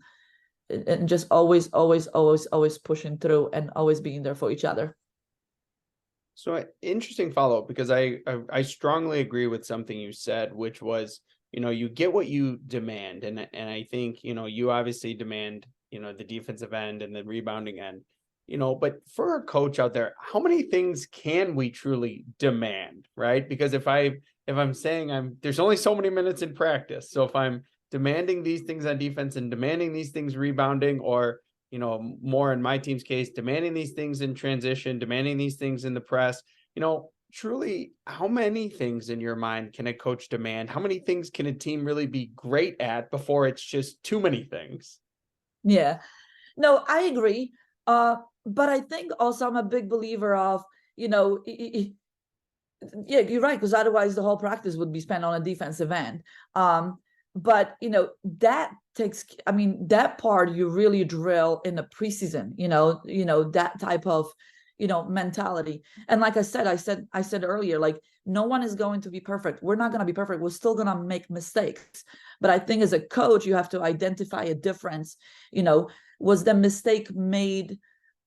just always pushing through and always being there for each other. So interesting follow-up, because I strongly agree with something you said, which was, you get what you demand. And I think, you obviously demand, the defensive end and the rebounding end, but for a coach out there, how many things can we truly demand, right? Because if I'm saying there's only so many minutes in practice. So if I'm demanding these things on defense and demanding these things rebounding, or, more in my team's case, demanding these things in transition, demanding these things in the press, truly, how many things in your mind can a coach demand? How many things can a team really be great at before it's just too many things? Yeah, no, I agree. But I think also I'm a big believer of, yeah, you're right, because otherwise the whole practice would be spent on a defensive end. But that takes, I mean, that part you really drill in the preseason, that type of mentality. And like I said earlier, like, no one is going to be perfect. We're not going to be perfect. We're still going to make mistakes. But I think as a coach, you have to identify a difference. Was the mistake made,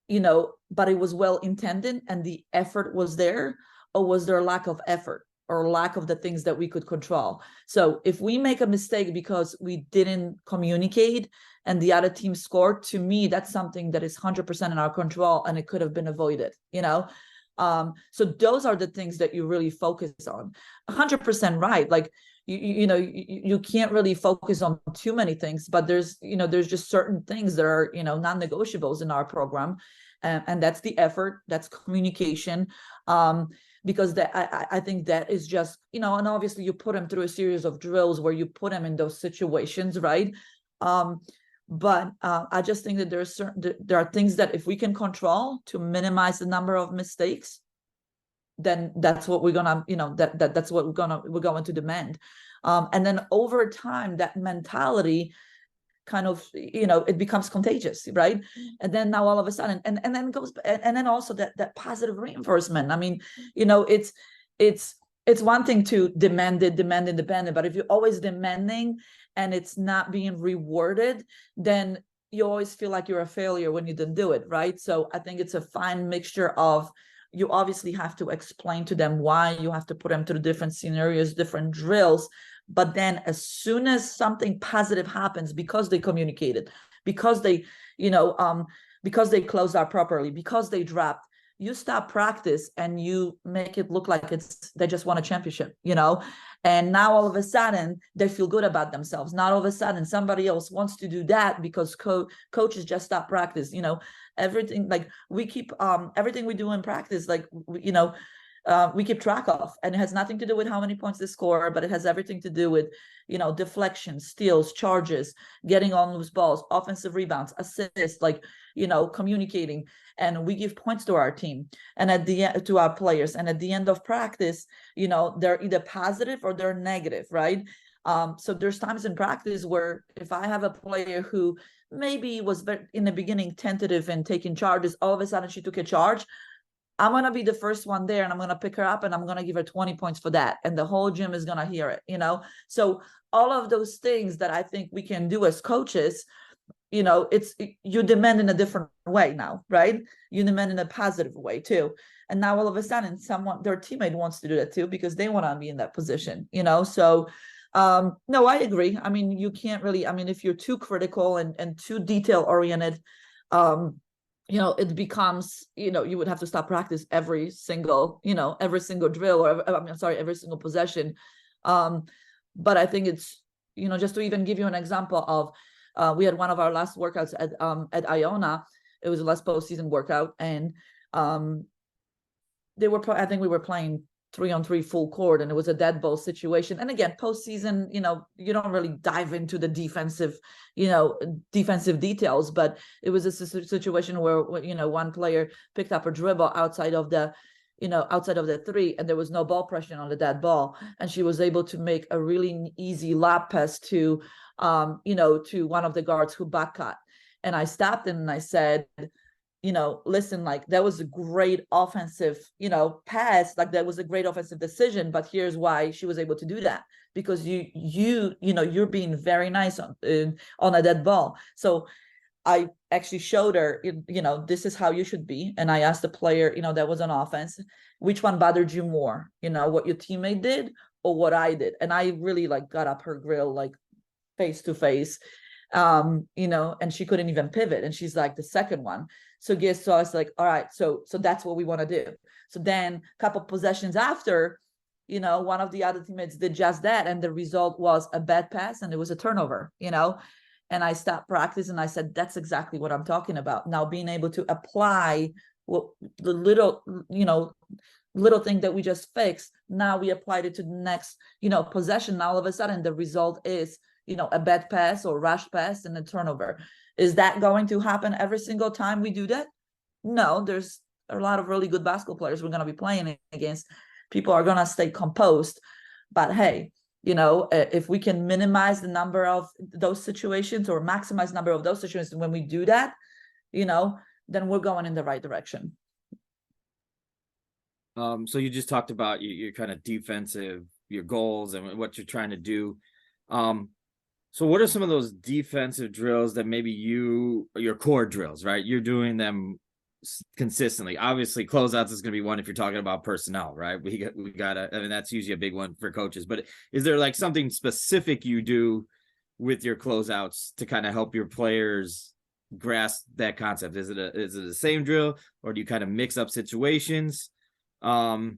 but it was well intended and the effort was there, or was there a lack of effort or lack of the things that we could control? So if we make a mistake because we didn't communicate and the other team scored, to me, that's something that is 100% in our control and it could have been avoided, so those are the things that you really focus on. 100% right. Like, you can't really focus on too many things, but there's just certain things that are non-negotiables in our program, and that's the effort, that's communication, because I think that is just, and obviously you put them through a series of drills where you put them in those situations, right? But I just think that there are things that if we can control to minimize the number of mistakes, then that's what we're gonna, that's what we're going to demand. And then over time, that mentality kind of, it becomes contagious, right? And then now all of a sudden, and then goes, and then also that positive reinforcement. I mean, it's one thing to demand independent, but if you're always demanding and it's not being rewarded, then you always feel like you're a failure when you didn't do it, right? So I think it's a fine mixture of, you obviously have to explain to them why, you have to put them through different scenarios, different drills. But then as soon as something positive happens, because they communicated, because they, because they closed out properly, because they dropped, you stop practice and you make it look like they just won a championship, and now all of a sudden they feel good about themselves. Not all of a sudden somebody else wants to do that because coaches just stop practice. Everything, like, we keep everything we do in practice, like, we keep track of, and it has nothing to do with how many points they score, but it has everything to do with, deflections, steals, charges, getting on loose balls, offensive rebounds, assists, like, communicating. And we give points to our team and to our players. And at the end of practice, they're either positive or they're negative, right? So there's times in practice where if I have a player who maybe was in the beginning tentative and taking charges, all of a sudden she took a charge, I'm going to be the first one there and I'm going to pick her up and I'm going to give her 20 points for that. And the whole gym is going to hear it, So all of those things that I think we can do as coaches, you demand in a different way now, right? You demand in a positive way too. And now all of a sudden their teammate wants to do that too, because they want to be in that position, So no, I agree. I mean, you can't really, I mean, if you're too critical and too detail oriented, it becomes, you would have to stop practice every single drill, or every single possession. But I think it's, just to even give you an example of, we had one of our last workouts at Iona. It was the last postseason workout, and I think we were playing 3-on-3 full court, and it was a dead ball situation. And again, postseason, you don't really dive into the defensive details, but it was a situation where, one player picked up a dribble outside of the three, and there was no ball pressure on the dead ball, and she was able to make a really easy lob pass to one of the guards who back cut. And I stopped him and I said, listen, like, that was a great offensive, pass. Like, that was a great offensive decision, but here's why she was able to do that. Because you're being very nice on a dead ball. So I actually showed her, this is how you should be. And I asked the player, that was on offense, which one bothered you more, what your teammate did or what I did? And I really, like, got up her grill, like, face to face, and she couldn't even pivot. And she's like, the second one. So I was like, all right, so that's what we want to do. So then a couple possessions after, one of the other teammates did just that, and the result was a bad pass and it was a turnover, and I stopped practice and I said, that's exactly what I'm talking about. Now being able to apply what the little, little thing that we just fixed, now we applied it to the next, possession. Now all of a sudden the result is, a bad pass or rush pass and a turnover. Is that going to happen every single time we do that? No, there's a lot of really good basketball players we're going to be playing against. People are going to stay composed. But hey, if we can minimize the number of those situations or maximize the number of those situations when we do that, then we're going in the right direction. So you just talked about your kind of defensive, your goals and what you're trying to do. So what are some of those defensive drills that maybe your core drills, right? You're doing them consistently. Obviously, closeouts is going to be one if you're talking about personnel, right? We got I mean, that's usually a big one for coaches. But is there like something specific you do with your closeouts to kind of help your players grasp that concept? Is it the same drill, or do you kind of mix up situations? So how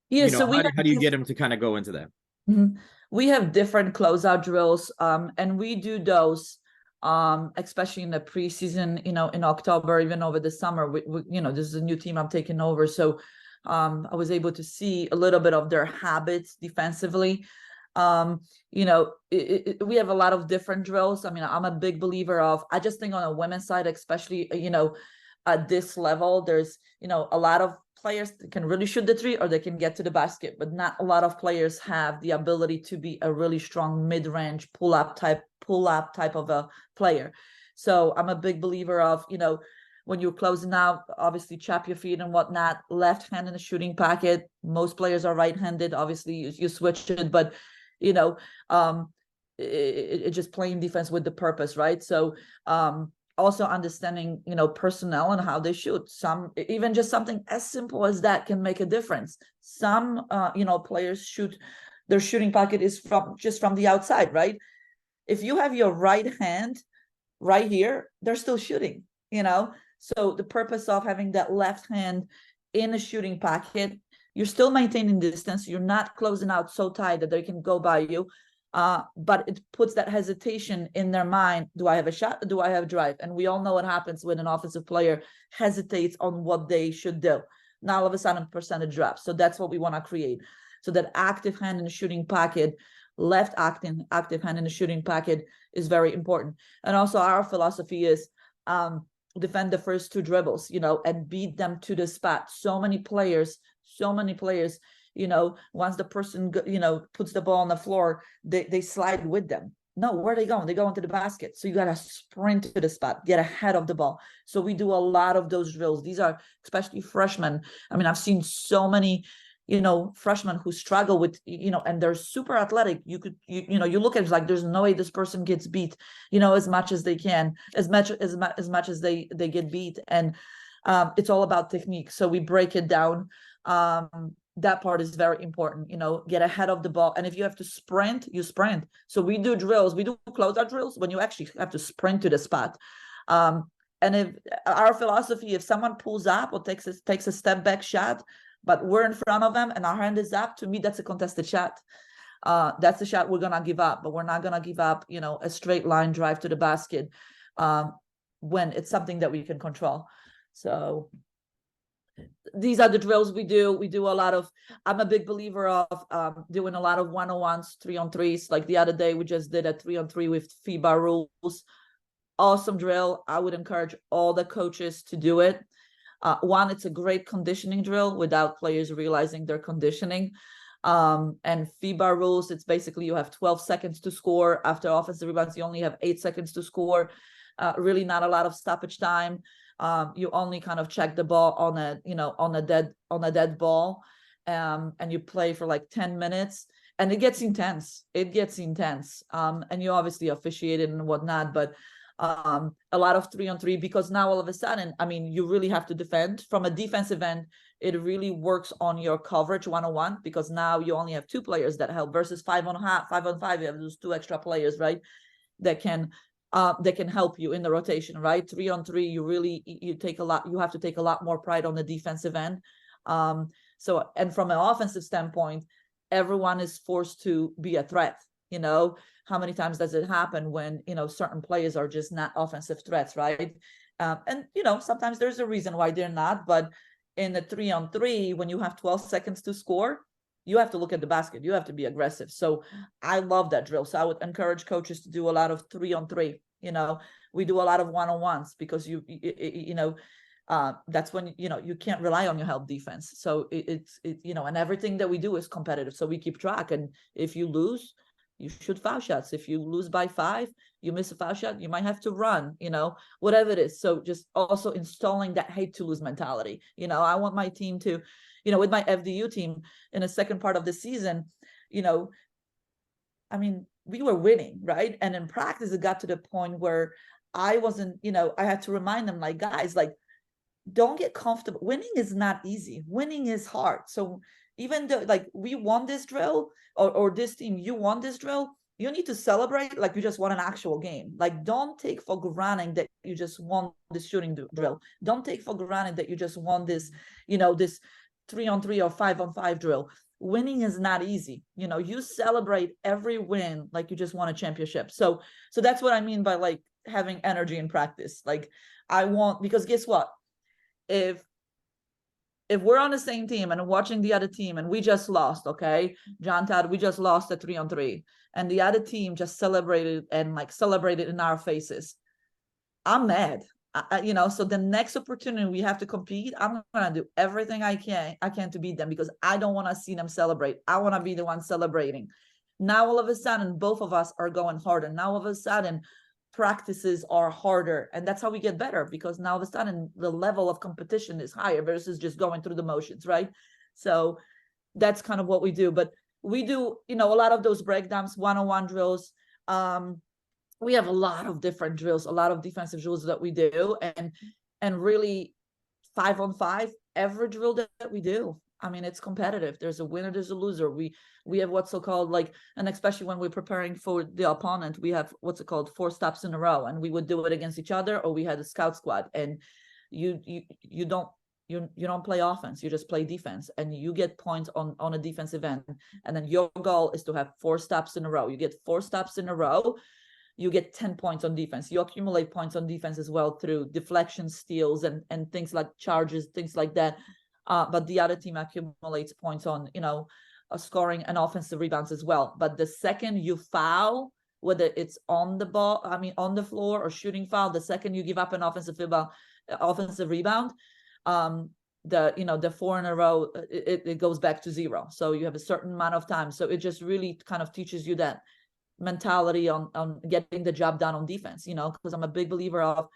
do you get them to kind of go into that? Mm-hmm. We have different closeout drills, and we do those, especially in the preseason, in October, even over the summer. We this is a new team I'm taking over, so I was able to see a little bit of their habits defensively. We have a lot of different drills. I mean, I'm a big believer of, I just think on a women's side, especially, at this level, there's, a lot of players that can really shoot the three or they can get to the basket, but not a lot of players have the ability to be a really strong mid-range pull-up type of a player. So I'm a big believer of, when you're closing out, obviously chop your feet and whatnot, left hand in the shooting packet. Most players are right-handed. Obviously you switch it, but it's just playing defense with the purpose, right? So also understanding, personnel and how they shoot. Some, even just something as simple as that can make a difference. Some, players shoot, their shooting pocket is from the outside, right? If you have your right hand right here, they're still shooting, So the purpose of having that left hand in a shooting pocket, you're still maintaining distance. You're not closing out so tight that they can go by you. But it puts that hesitation in their mind. Do I have a shot? Do I have a drive? And we all know what happens when an offensive player hesitates on what they should do. Now all of a sudden percentage drops. So that's what we want to create. So that active hand in the shooting pocket, left active hand in the shooting pocket is very important. And also our philosophy is defend the first two dribbles, and beat them to the spot. So many players, once the person, puts the ball on the floor, they slide with them. No, where are they going? They go into the basket. So you got to sprint to the spot, get ahead of the ball. So we do a lot of those drills. These are especially freshmen. I mean, I've seen so many, freshmen who struggle with, and they're super athletic. You look at it like, there's no way this person gets beat, as much as they can, as much as they get beat. And it's all about technique. So we break it down. That part is very important, get ahead of the ball. And if you have to sprint, you sprint. So we do drills, we do closeout drills when you actually have to sprint to the spot. And if our philosophy, if someone pulls up or takes a step back shot, but we're in front of them and our hand is up, to me, that's a contested shot. That's the shot we're going to give up, but we're not going to give up, a straight line drive to the basket when it's something that we can control. So these are the drills we do. We do a lot of, I'm a big believer of doing a lot of 1-on-1s, 3-on-3s. Like the other day, we just did a 3-on-3 with FIBA rules. Awesome drill. I would encourage all the coaches to do it. One, it's a great conditioning drill without players realizing they're conditioning. And FIBA rules, it's basically you have 12 seconds to score. After offensive rebounds, you only have 8 seconds to score. Really not a lot of stoppage time. You only kind of check the ball on a dead ball, and you play for like 10 minutes, and it gets intense. And you obviously officiate it and whatnot, but a lot of 3-on-3, because now all of a sudden, I mean, you really have to defend from a defensive end. It really works on your coverage 1-on-1, because now you only have 2 players that help versus 5-on-5. You have those 2 extra players, right? That can help you in the rotation, right? 3-on-3, you have to take a lot more pride on the defensive end. So, and from an offensive standpoint, everyone is forced to be a threat. How many times does it happen when, certain players are just not offensive threats, right? And, sometimes there's a reason why they're not, but in the 3-on-3, when you have 12 seconds to score, you have to look at the basket. You have to be aggressive. So I love that drill. So I would encourage coaches to do a lot of 3-on-3. We do a lot of 1-on-1s because that's when you can't rely on your help defense. So it's and everything that we do is competitive. So we keep track. And if you lose, you shoot foul shots. If you lose by 5, you miss a foul shot, you might have to run, whatever it is. So just also installing that hate to lose mentality. I want my team to, with my FDU team in the second part of the season, we were winning, right? And in practice, it got to the point where I wasn't, I had to remind them, like, guys, like, don't get comfortable. Winning is not easy. Winning is hard. So even though, like, we won this drill, or this team, you won this drill, you need to celebrate like you just won an actual game. Like, don't take for granted that you just won this shooting drill. Don't take for granted that you just won this, this 3-on-3 or 5-on-5 drill. Winning is not easy. You celebrate every win like you just won a championship. So that's what I mean by, like, having energy in practice. Like, because guess what? If we're on the same team and watching the other team and we just lost, okay, John, Todd, we just lost a 3-on-3, and the other team just celebrated in our faces, I'm mad. So the next opportunity we have to compete, I'm gonna do everything I can to beat them, because I don't want to see them celebrate. I want to be the one celebrating. Now all of a sudden, both of us are going harder. Now all of a sudden, practices are harder, and that's how we get better, because now all of a sudden the level of competition is higher versus just going through the motions, right? So that's kind of what we do. But we do, a lot of those breakdowns, 1-on-1 drills. We have a lot of different drills, a lot of defensive drills that we do, and really 5-on-5, every drill that we do, it's competitive. There's a winner, there's a loser. We have what's called, like, and especially when we're preparing for the opponent, we have what's called 4 stops in a row, and we would do it against each other, or we had a scout squad. And you don't play offense, you just play defense, and you get points on a defensive end. And then your goal is to have 4 stops in a row. You get 4 stops in a row, you get 10 points on defense. You accumulate points on defense as well through deflection, steals, and things like charges, things like that. But the other team accumulates points on, scoring and offensive rebounds as well. But the second you foul, whether it's on the ball, on the floor, or shooting foul, the second you give up an offensive rebound, the 4 in a row, it goes back to 0. So you have a certain amount of time. So it just really kind of teaches you that mentality on getting the job done on defense, because I'm a big believer of,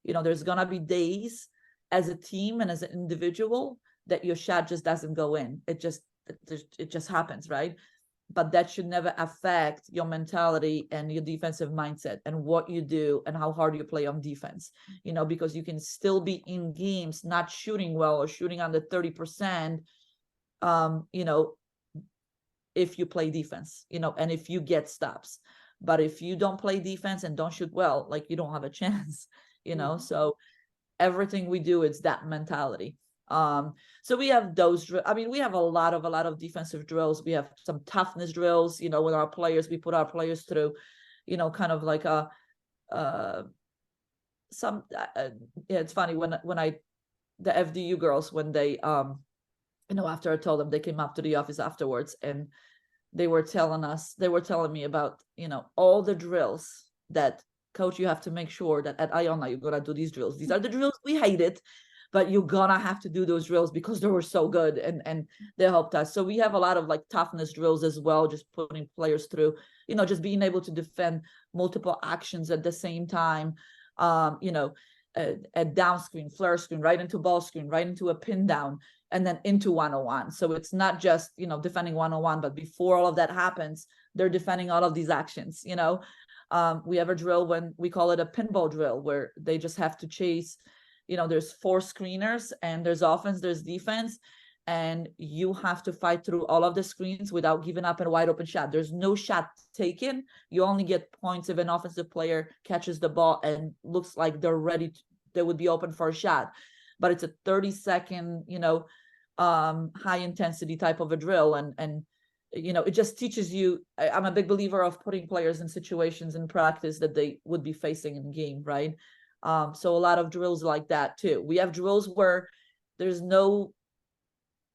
there's gonna be days as a team and as an individual that your shot just doesn't go in. It just happens, right? But that should never affect your mentality and your defensive mindset and what you do and how hard you play on defense, because you can still be in games not shooting well or shooting under 30%, if you play defense, and if you get stops. But if you don't play defense and don't shoot well, like, you don't have a chance, So everything we do, it's that mentality. So we have those. We have a lot of defensive drills. We have some toughness drills, with our players. We put our players through, kind of like it's funny when the FDU girls, when they, after I told them, they came up to the office afterwards, and they were telling me about, all the drills that, coach, you have to make sure that at Iona, you're going to do these drills. These are the drills we hated, but you're going to have to do those drills because they were so good, and they helped us. So we have a lot of, like, toughness drills as well, just putting players through, just being able to defend multiple actions at the same time, a down screen, flare screen, right into ball screen, right into a pin down, and then into 1-on-1. So it's not just, defending 1-on-1, but before all of that happens, they're defending all of these actions. We have a drill when we call it a pinball drill, where they just have to chase, there's 4 screeners, and there's offense, there's defense, and you have to fight through all of the screens without giving up a wide open shot. There's no shot taken. You only get points if an offensive player catches the ball and looks like they would be open for a shot. But it's a 30-second, high intensity type of a drill. And it just teaches you. I'm a big believer of putting players in situations in practice that they would be facing in game, right? So a lot of drills like that too. We have drills where there's no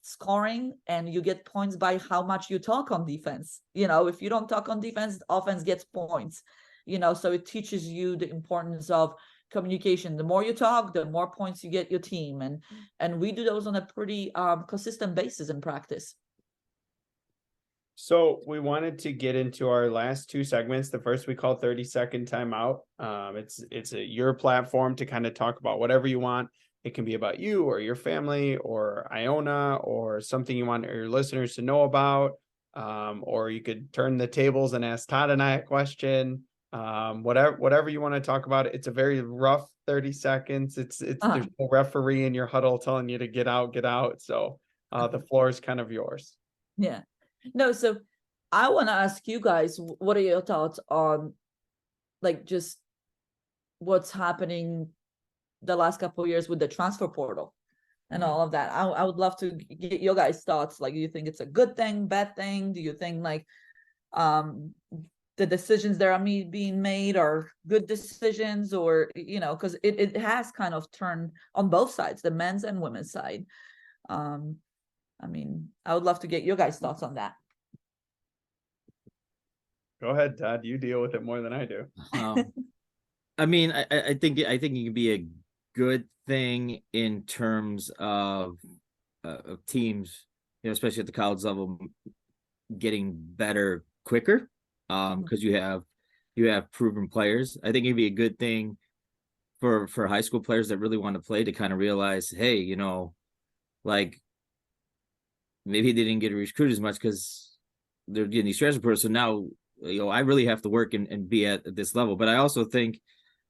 scoring, and you get points by how much you talk on defense. If you don't talk on defense, offense gets points. So it teaches you the importance of communication. The more you talk, the more points you get your team, and we do those on a pretty consistent basis in practice. So we wanted to get into our last two segments. The first we call 30-second timeout. It's your platform to kind of talk about whatever you want. It can be about you or your family or Iona or something you want your listeners to know about. Or you could turn the tables and ask Todd and I a question. Whatever you want to talk about. It's a very rough 30 seconds. There's no referee in your huddle telling you to get out. So the floor is kind of yours. Yeah. No, so I want to ask you guys, what are your thoughts on just what's happening the last couple of years with the transfer portal and all of that? I would love to get your guys' thoughts. Do you think it's a good thing, bad thing? Do you think the decisions that are being made are good decisions, or because it has kind of turned on both sides, the men's and women's side. I would love to get your guys' thoughts on that. Go ahead, Todd. You deal with it more than I do. I think it can be a good thing in terms of teams, especially at the college level, getting better quicker, because you have proven players. I think it'd be a good thing for high school players that really want to play to kind of realize, hey, maybe they didn't get recruited as much because they're getting these transfer portals. So now, I really have to work and be at this level. But I also think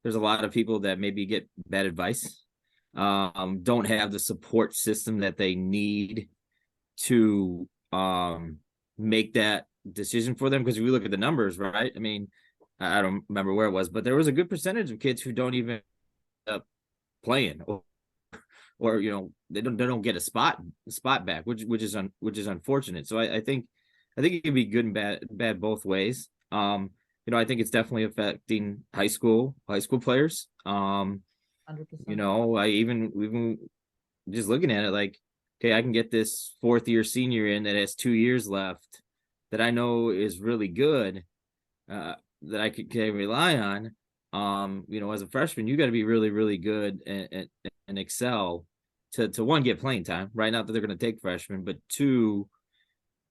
there's a lot of people that maybe get bad advice, don't have the support system that they need to make that decision for them. Because if we look at the numbers, right? I don't remember where it was, but there was a good percentage of kids who don't even end up playing, or they don't get a spot back, which is unfortunate. So I think it can be good and bad both ways. I think it's definitely affecting high school players. 100%. I even just looking at it, okay, I can get this 4th year senior in that has 2 years left that I know is really good, that I can rely on. As a freshman, you got to be really, really good and excel to one, get playing time, right? Not that they're going to take freshmen, but two,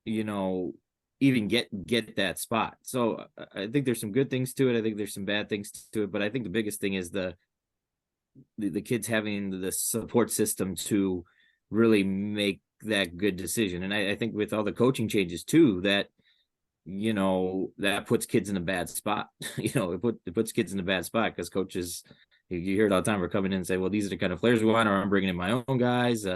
even get that spot. So I think there's some good things to it. I think there's some bad things to it, but I think the biggest thing is the kids having the support system to really make that good decision. And I think with all the coaching changes too, that that puts kids in a bad spot. It puts kids in a bad spot because coaches, you hear it all the time, are coming in and say, well, these are the kind of players we want, or I'm bringing in my own guys,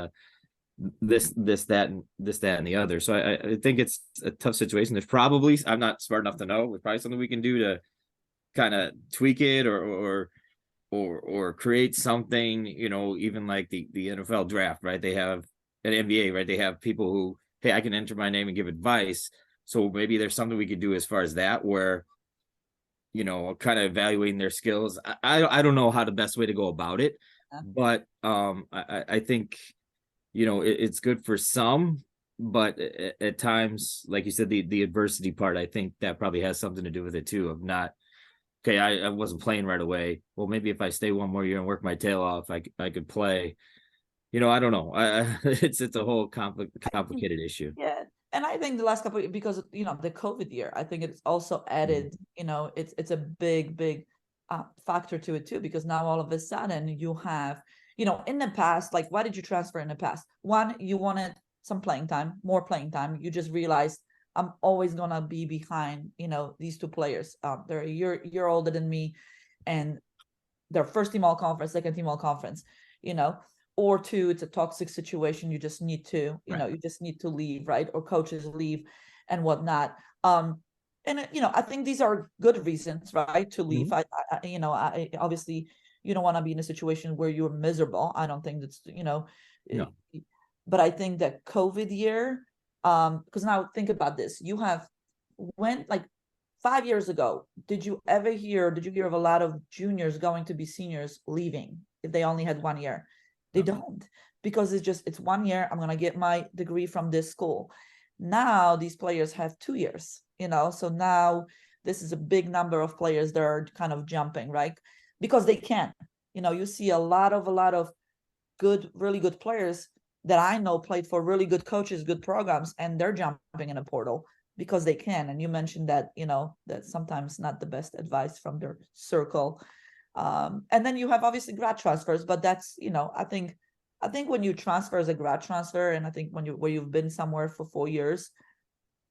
this, that, and the other. So I think it's a tough situation. There's probably, I'm not smart enough to know, there's probably something we can do to kind of tweak it or create something, even like the NFL draft, right? They have an NBA, right? They have people who, hey, I can enter my name and give advice. So maybe there's something we could do as far as that, where, kind of evaluating their skills. I don't know how the best way to go about it, but I think, it's good for some, but at times, like you said, the adversity part, I think that probably has something to do with it too, of not, okay, I wasn't playing right away. Well, maybe if I stay one more year and work my tail off, I could play. I don't know. It's a whole complicated issue. Yeah. And I think the last couple of, because the COVID year, I think it's also added, it's a big factor to it too, because now all of a sudden you have, in the past, why did you transfer in the past? One, you wanted some playing time, more playing time. You just realized I'm always gonna be behind, these two players. They're a year older than me, and they're first team all conference, second team all conference, or two, it's a toxic situation. You just need to, right. You just need to leave, right? Or coaches leave and whatnot. And I think these are good reasons, right, to leave. Mm-hmm. I obviously you don't want to be in a situation where you're miserable. I don't think that's, No. But I think that COVID year, because now think about this, you have when 5 years ago, did you hear of a lot of juniors going to be seniors leaving if they only had 1 year? They don't, because it's 1 year. I'm going to get my degree from this school. Now these players have 2 years, so now this is a big number of players that are kind of jumping, right? Because they can. You see a lot of good, really good players that I know played for really good coaches, good programs, and they're jumping in a portal because they can. And you mentioned that, that's sometimes not the best advice from their circle. And then you have obviously grad transfers, but that's, I think when you transfer as a grad transfer, and I think where you've been somewhere for 4 years,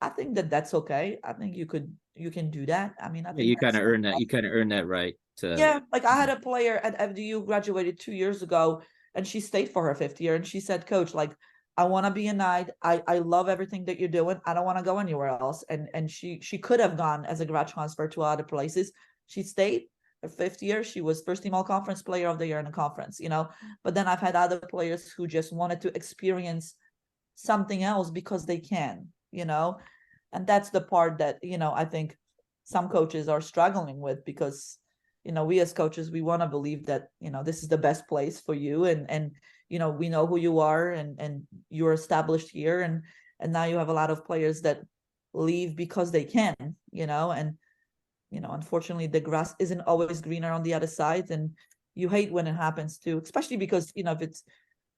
I think that's okay. I think you can do that. I mean, I think you kind of earn that. You kind of earn that right to. Yeah, like I had a player at FDU graduated 2 years ago, and she stayed for her 5th year, and she said, "Coach, like I want to be a Knight. I love everything that you're doing. I don't want to go anywhere else." And she could have gone as a grad transfer to other places. She stayed. Her 5th year, she was first team all conference player of the year in the conference. But then I've had other players who just wanted to experience something else because they can. And that's the part that I think some coaches are struggling with, because we as coaches, we want to believe that this is the best place for you, and we know who you are, and you're established here, and now you have a lot of players that leave because they can, and unfortunately the grass isn't always greener on the other side, and you hate when it happens too, especially because if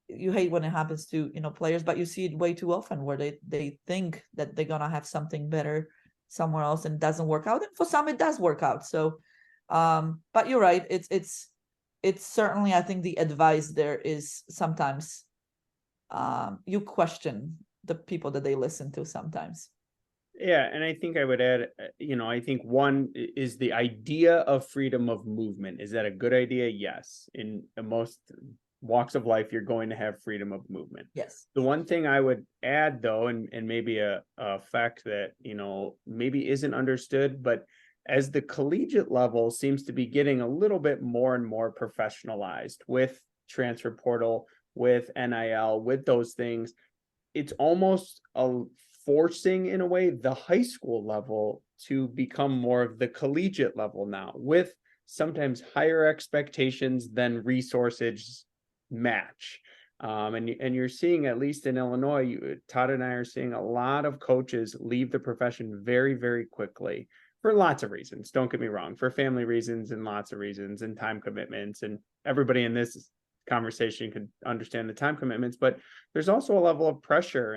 you hate when it happens to players, but you see it way too often where they think that they're gonna have something better somewhere else and it doesn't work out, and for some it does work out. So but you're right, it's certainly, I think the advice there is sometimes you question the people that they listen to sometimes. Yeah, and I think I would add, I think one is the idea of freedom of movement. Is that a good idea? Yes. In most walks of life, you're going to have freedom of movement. Yes. The one thing I would add, though, and maybe a fact that, maybe isn't understood, but as the collegiate level seems to be getting a little bit more and more professionalized with transfer portal, with NIL, with those things, it's almost a forcing, in a way, the high school level to become more of the collegiate level now, with sometimes higher expectations than resources match. And you're seeing, at least in Illinois, Todd and I are seeing a lot of coaches leave the profession very, very quickly for lots of reasons. Don't get me wrong, for family reasons and lots of reasons and time commitments. And everybody in this conversation could understand the time commitments, but there's also a level of pressure,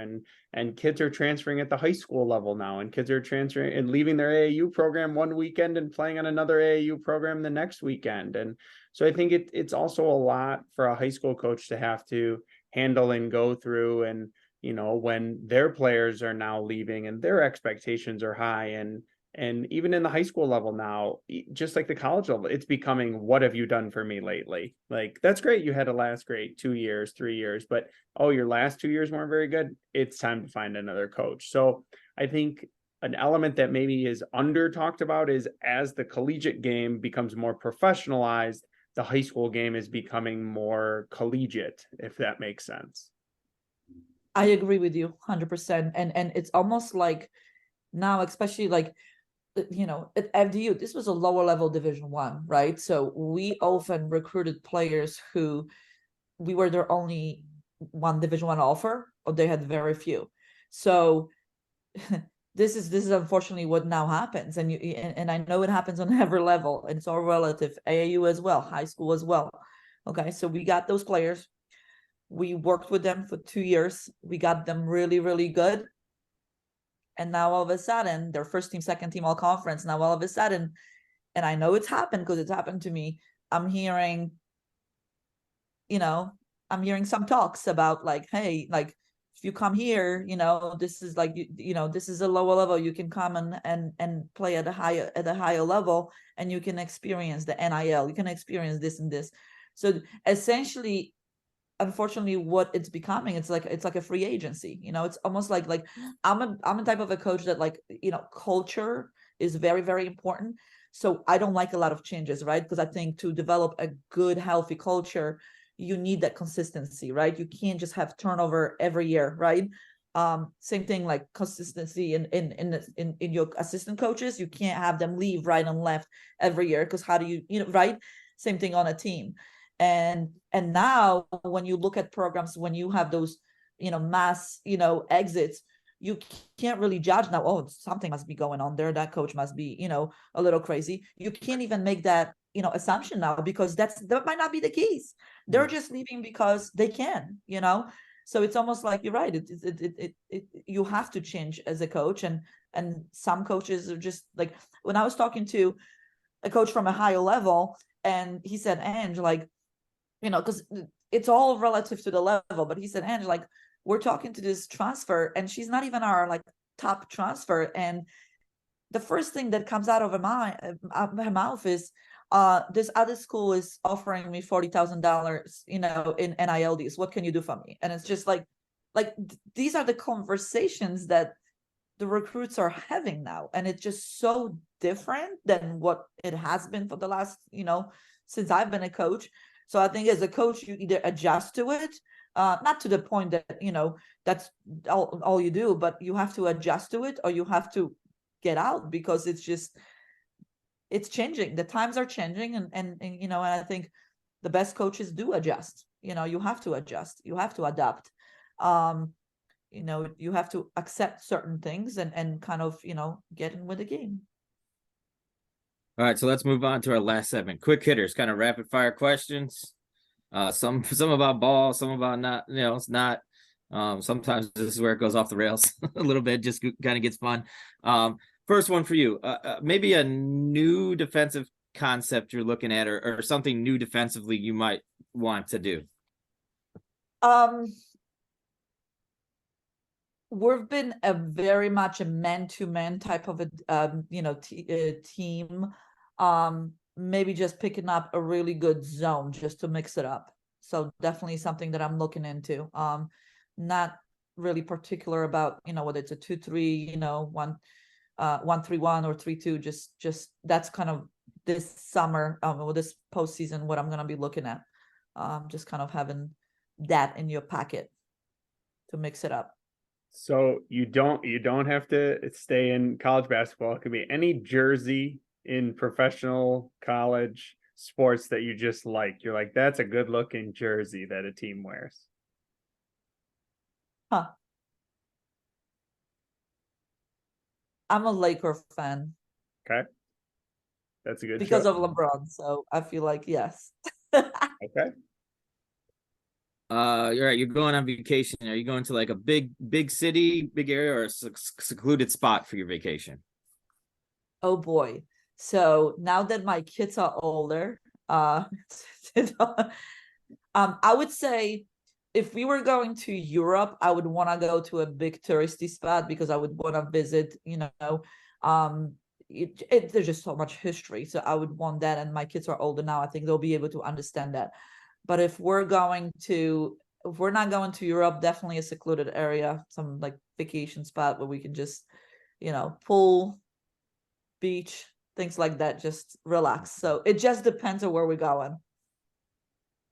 and kids are transferring at the high school level now, and kids are transferring and leaving their AAU program one weekend and playing on another AAU program the next weekend. And so I think it's also a lot for a high school coach to have to handle and go through, and when their players are now leaving and their expectations are high, and even in the high school level now, just like the college level, it's becoming, what have you done for me lately? Like, that's great, you had a last great 2 years, 3 years, but your last 2 years weren't very good. It's time to find another coach. So I think an element that maybe is under talked about is, as the collegiate game becomes more professionalized, the high school game is becoming more collegiate, if that makes sense. I agree with you 100%. And it's almost like now, especially like, at FDU, this was a lower level Division I, right? So we often recruited players who we were their only one Division I offer, or they had very few. So this is unfortunately what now happens, and I know it happens on every level, and it's all relative. AAU as well, high school as well. Okay, so we got those players, we worked with them for 2 years, we got them really, really good. And now all of a sudden, they're first team, second team, all conference. Now all of a sudden, and I know it's happened because it's happened to me, I'm hearing some talks about like, hey, like if you come here, this is like, this is a lower level. You can come and play at a higher level, and you can experience the NIL. You can experience this and this. So essentially, unfortunately, what it's becoming, it's like a free agency. It's almost like I'm a type of a coach that, like, culture is very, very important. So I don't like a lot of changes, right? Because I think to develop a good, healthy culture, you need that consistency, right? You can't just have turnover every year, right? Same thing, like consistency in your assistant coaches. You can't have them leave right and left every year, because how do you, right? Same thing on a team. And now when you look at programs, when you have those, mass, exits, you can't really judge now, oh, something must be going on there, that coach must be, a little crazy. You can't even make that, assumption now, because that might not be the case. They're just leaving because they can, so it's almost like, you're right, you have to change as a coach. And some coaches are just like, when I was talking to a coach from a higher level, and he said, Ange, like, because it's all relative to the level, but he said, Ange, like, we're talking to this transfer and she's not even our like top transfer, and the first thing that comes out of her mouth is, this other school is offering me $40,000, in NIL deals. What can you do for me? And it's just like these are the conversations that the recruits are having now, and it's just so different than what it has been for the last, since I've been a coach. So I think as a coach, you either adjust to it, not to the point that, that's all you do, but you have to adjust to it, or you have to get out, because it's changing. The times are changing, and I think the best coaches do adjust. You have to adjust, you have to adapt. You have to accept certain things and kind of, get in with the game. All right, so let's move on to our last segment. Quick hitters, kind of rapid fire questions. Some about ball, some about not, it's not. Sometimes this is where it goes off the rails a little bit, just kind of gets fun. First one for you, maybe a new defensive concept you're looking at, or something new defensively you might want to do. We've been a very much a man-to-man type of a team. Maybe just picking up a really good zone just to mix it up. So definitely something that I'm looking into. Not really particular about, whether it's a 2-3, 1-3-1 or 3-2. Just that's kind of this summer, or this postseason, what I'm going to be looking at. Just kind of having that in your pocket to mix it up. So you don't have to stay in college basketball. It could be any jersey in professional college sports that you just like. You're like, that's a good looking jersey that a team wears. Huh. I'm a Laker fan. Okay. That's a good because choice. of LeBron. So I feel like yes. Okay. You're right. You're going on vacation. Are you going to like a big city, big area, or a secluded spot for your vacation? Oh boy. So now that my kids are older, I would say if we were going to Europe, I would want to go to a big touristy spot, because I would want to visit, there's just so much history. So I would want that. And my kids are older now. I think they'll be able to understand that. But if we're not going to Europe, definitely a secluded area, some like vacation spot where we can just, pool, beach, things like that, just relax. So it just depends on where we're going.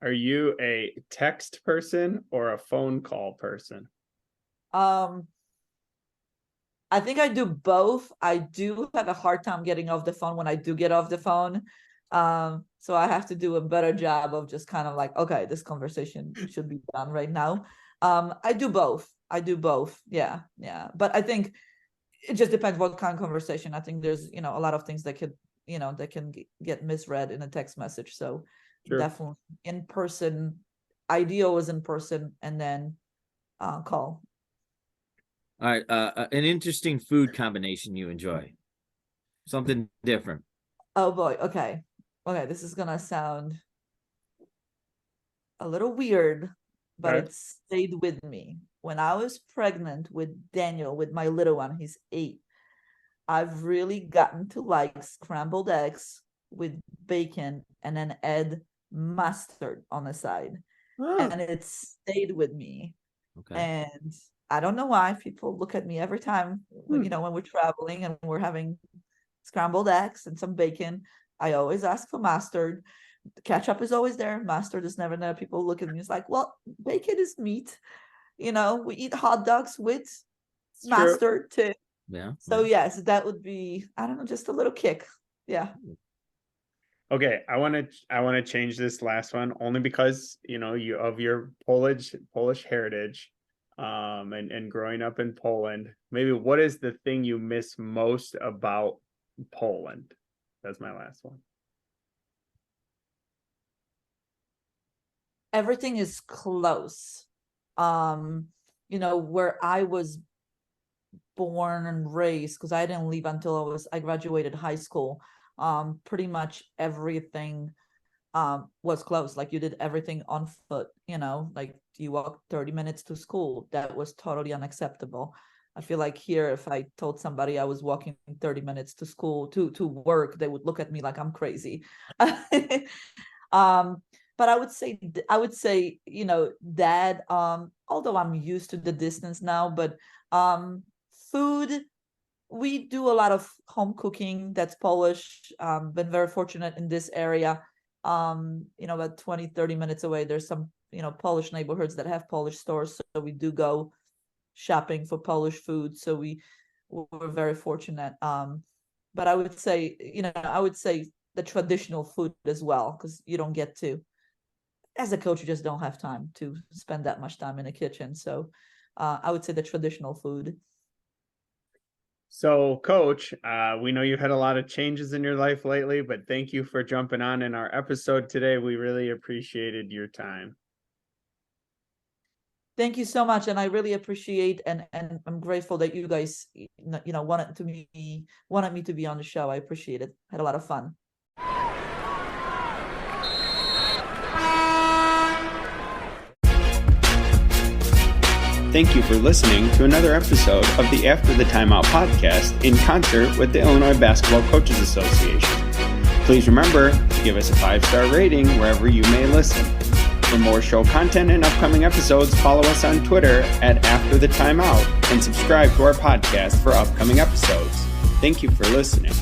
Are you a text person or a phone call person? I think I do both. I do have a hard time getting off the phone when I do get off the phone. So I have to do a better job of just kind of like, okay, this conversation should be done right now. I do both. Yeah. But I think it just depends what kind of conversation. I think there's, a lot of things that could, that can get misread in a text message. So Sure. Definitely in person. Ideal is in person, and then call. All right. An interesting food combination you enjoy. Something different. Oh boy. Okay. This is gonna sound a little weird, but Okay. it stayed with me. When I was pregnant with Daniel, with my little one, he's 8, I've really gotten to like scrambled eggs with bacon and then add mustard on the side. And it stayed with me. Okay. And I don't know why people look at me every time, when we're traveling and we're having scrambled eggs and some bacon. I always ask for mustard. The ketchup is always there. Mustard is never there. People look at me, it's like, well, bacon is meat. We eat hot dogs with mustard too. Yeah. So yes, that would be, I don't know, just a little kick. Yeah. Okay, I want to change this last one only because, you of your Polish heritage, and growing up in Poland. Maybe what is the thing you miss most about Poland? That's my last one. Everything is close. Where I was born and raised, because I didn't leave until I graduated high school. Pretty much everything was close. Like you did everything on foot, like you walked 30 minutes to school. That was totally unacceptable. I feel like here, if I told somebody I was walking 30 minutes to school to work, they would look at me like I'm crazy. But I would say, that, although I'm used to the distance now, but food, we do a lot of home cooking that's Polish. Been very fortunate in this area. About 20-30 minutes away, there's some, Polish neighborhoods that have Polish stores. So we do go shopping for Polish food. So we're very fortunate. But I would say, the traditional food as well, because you don't get to, as a coach, you just don't have time to spend that much time in a kitchen. So I would say the traditional food. So, Coach, we know you've had a lot of changes in your life lately, but thank you for jumping on in our episode today. We really appreciated your time. Thank you so much, and I really appreciate and I'm grateful that you guys, wanted me to be on the show. I appreciate it. Had a lot of fun. Thank you for listening to another episode of the After the Timeout podcast in concert with the Illinois Basketball Coaches Association. Please remember to give us a 5-star rating wherever you may listen. For more show content and upcoming episodes, follow us on Twitter at After the Timeout and subscribe to our podcast for upcoming episodes. Thank you for listening.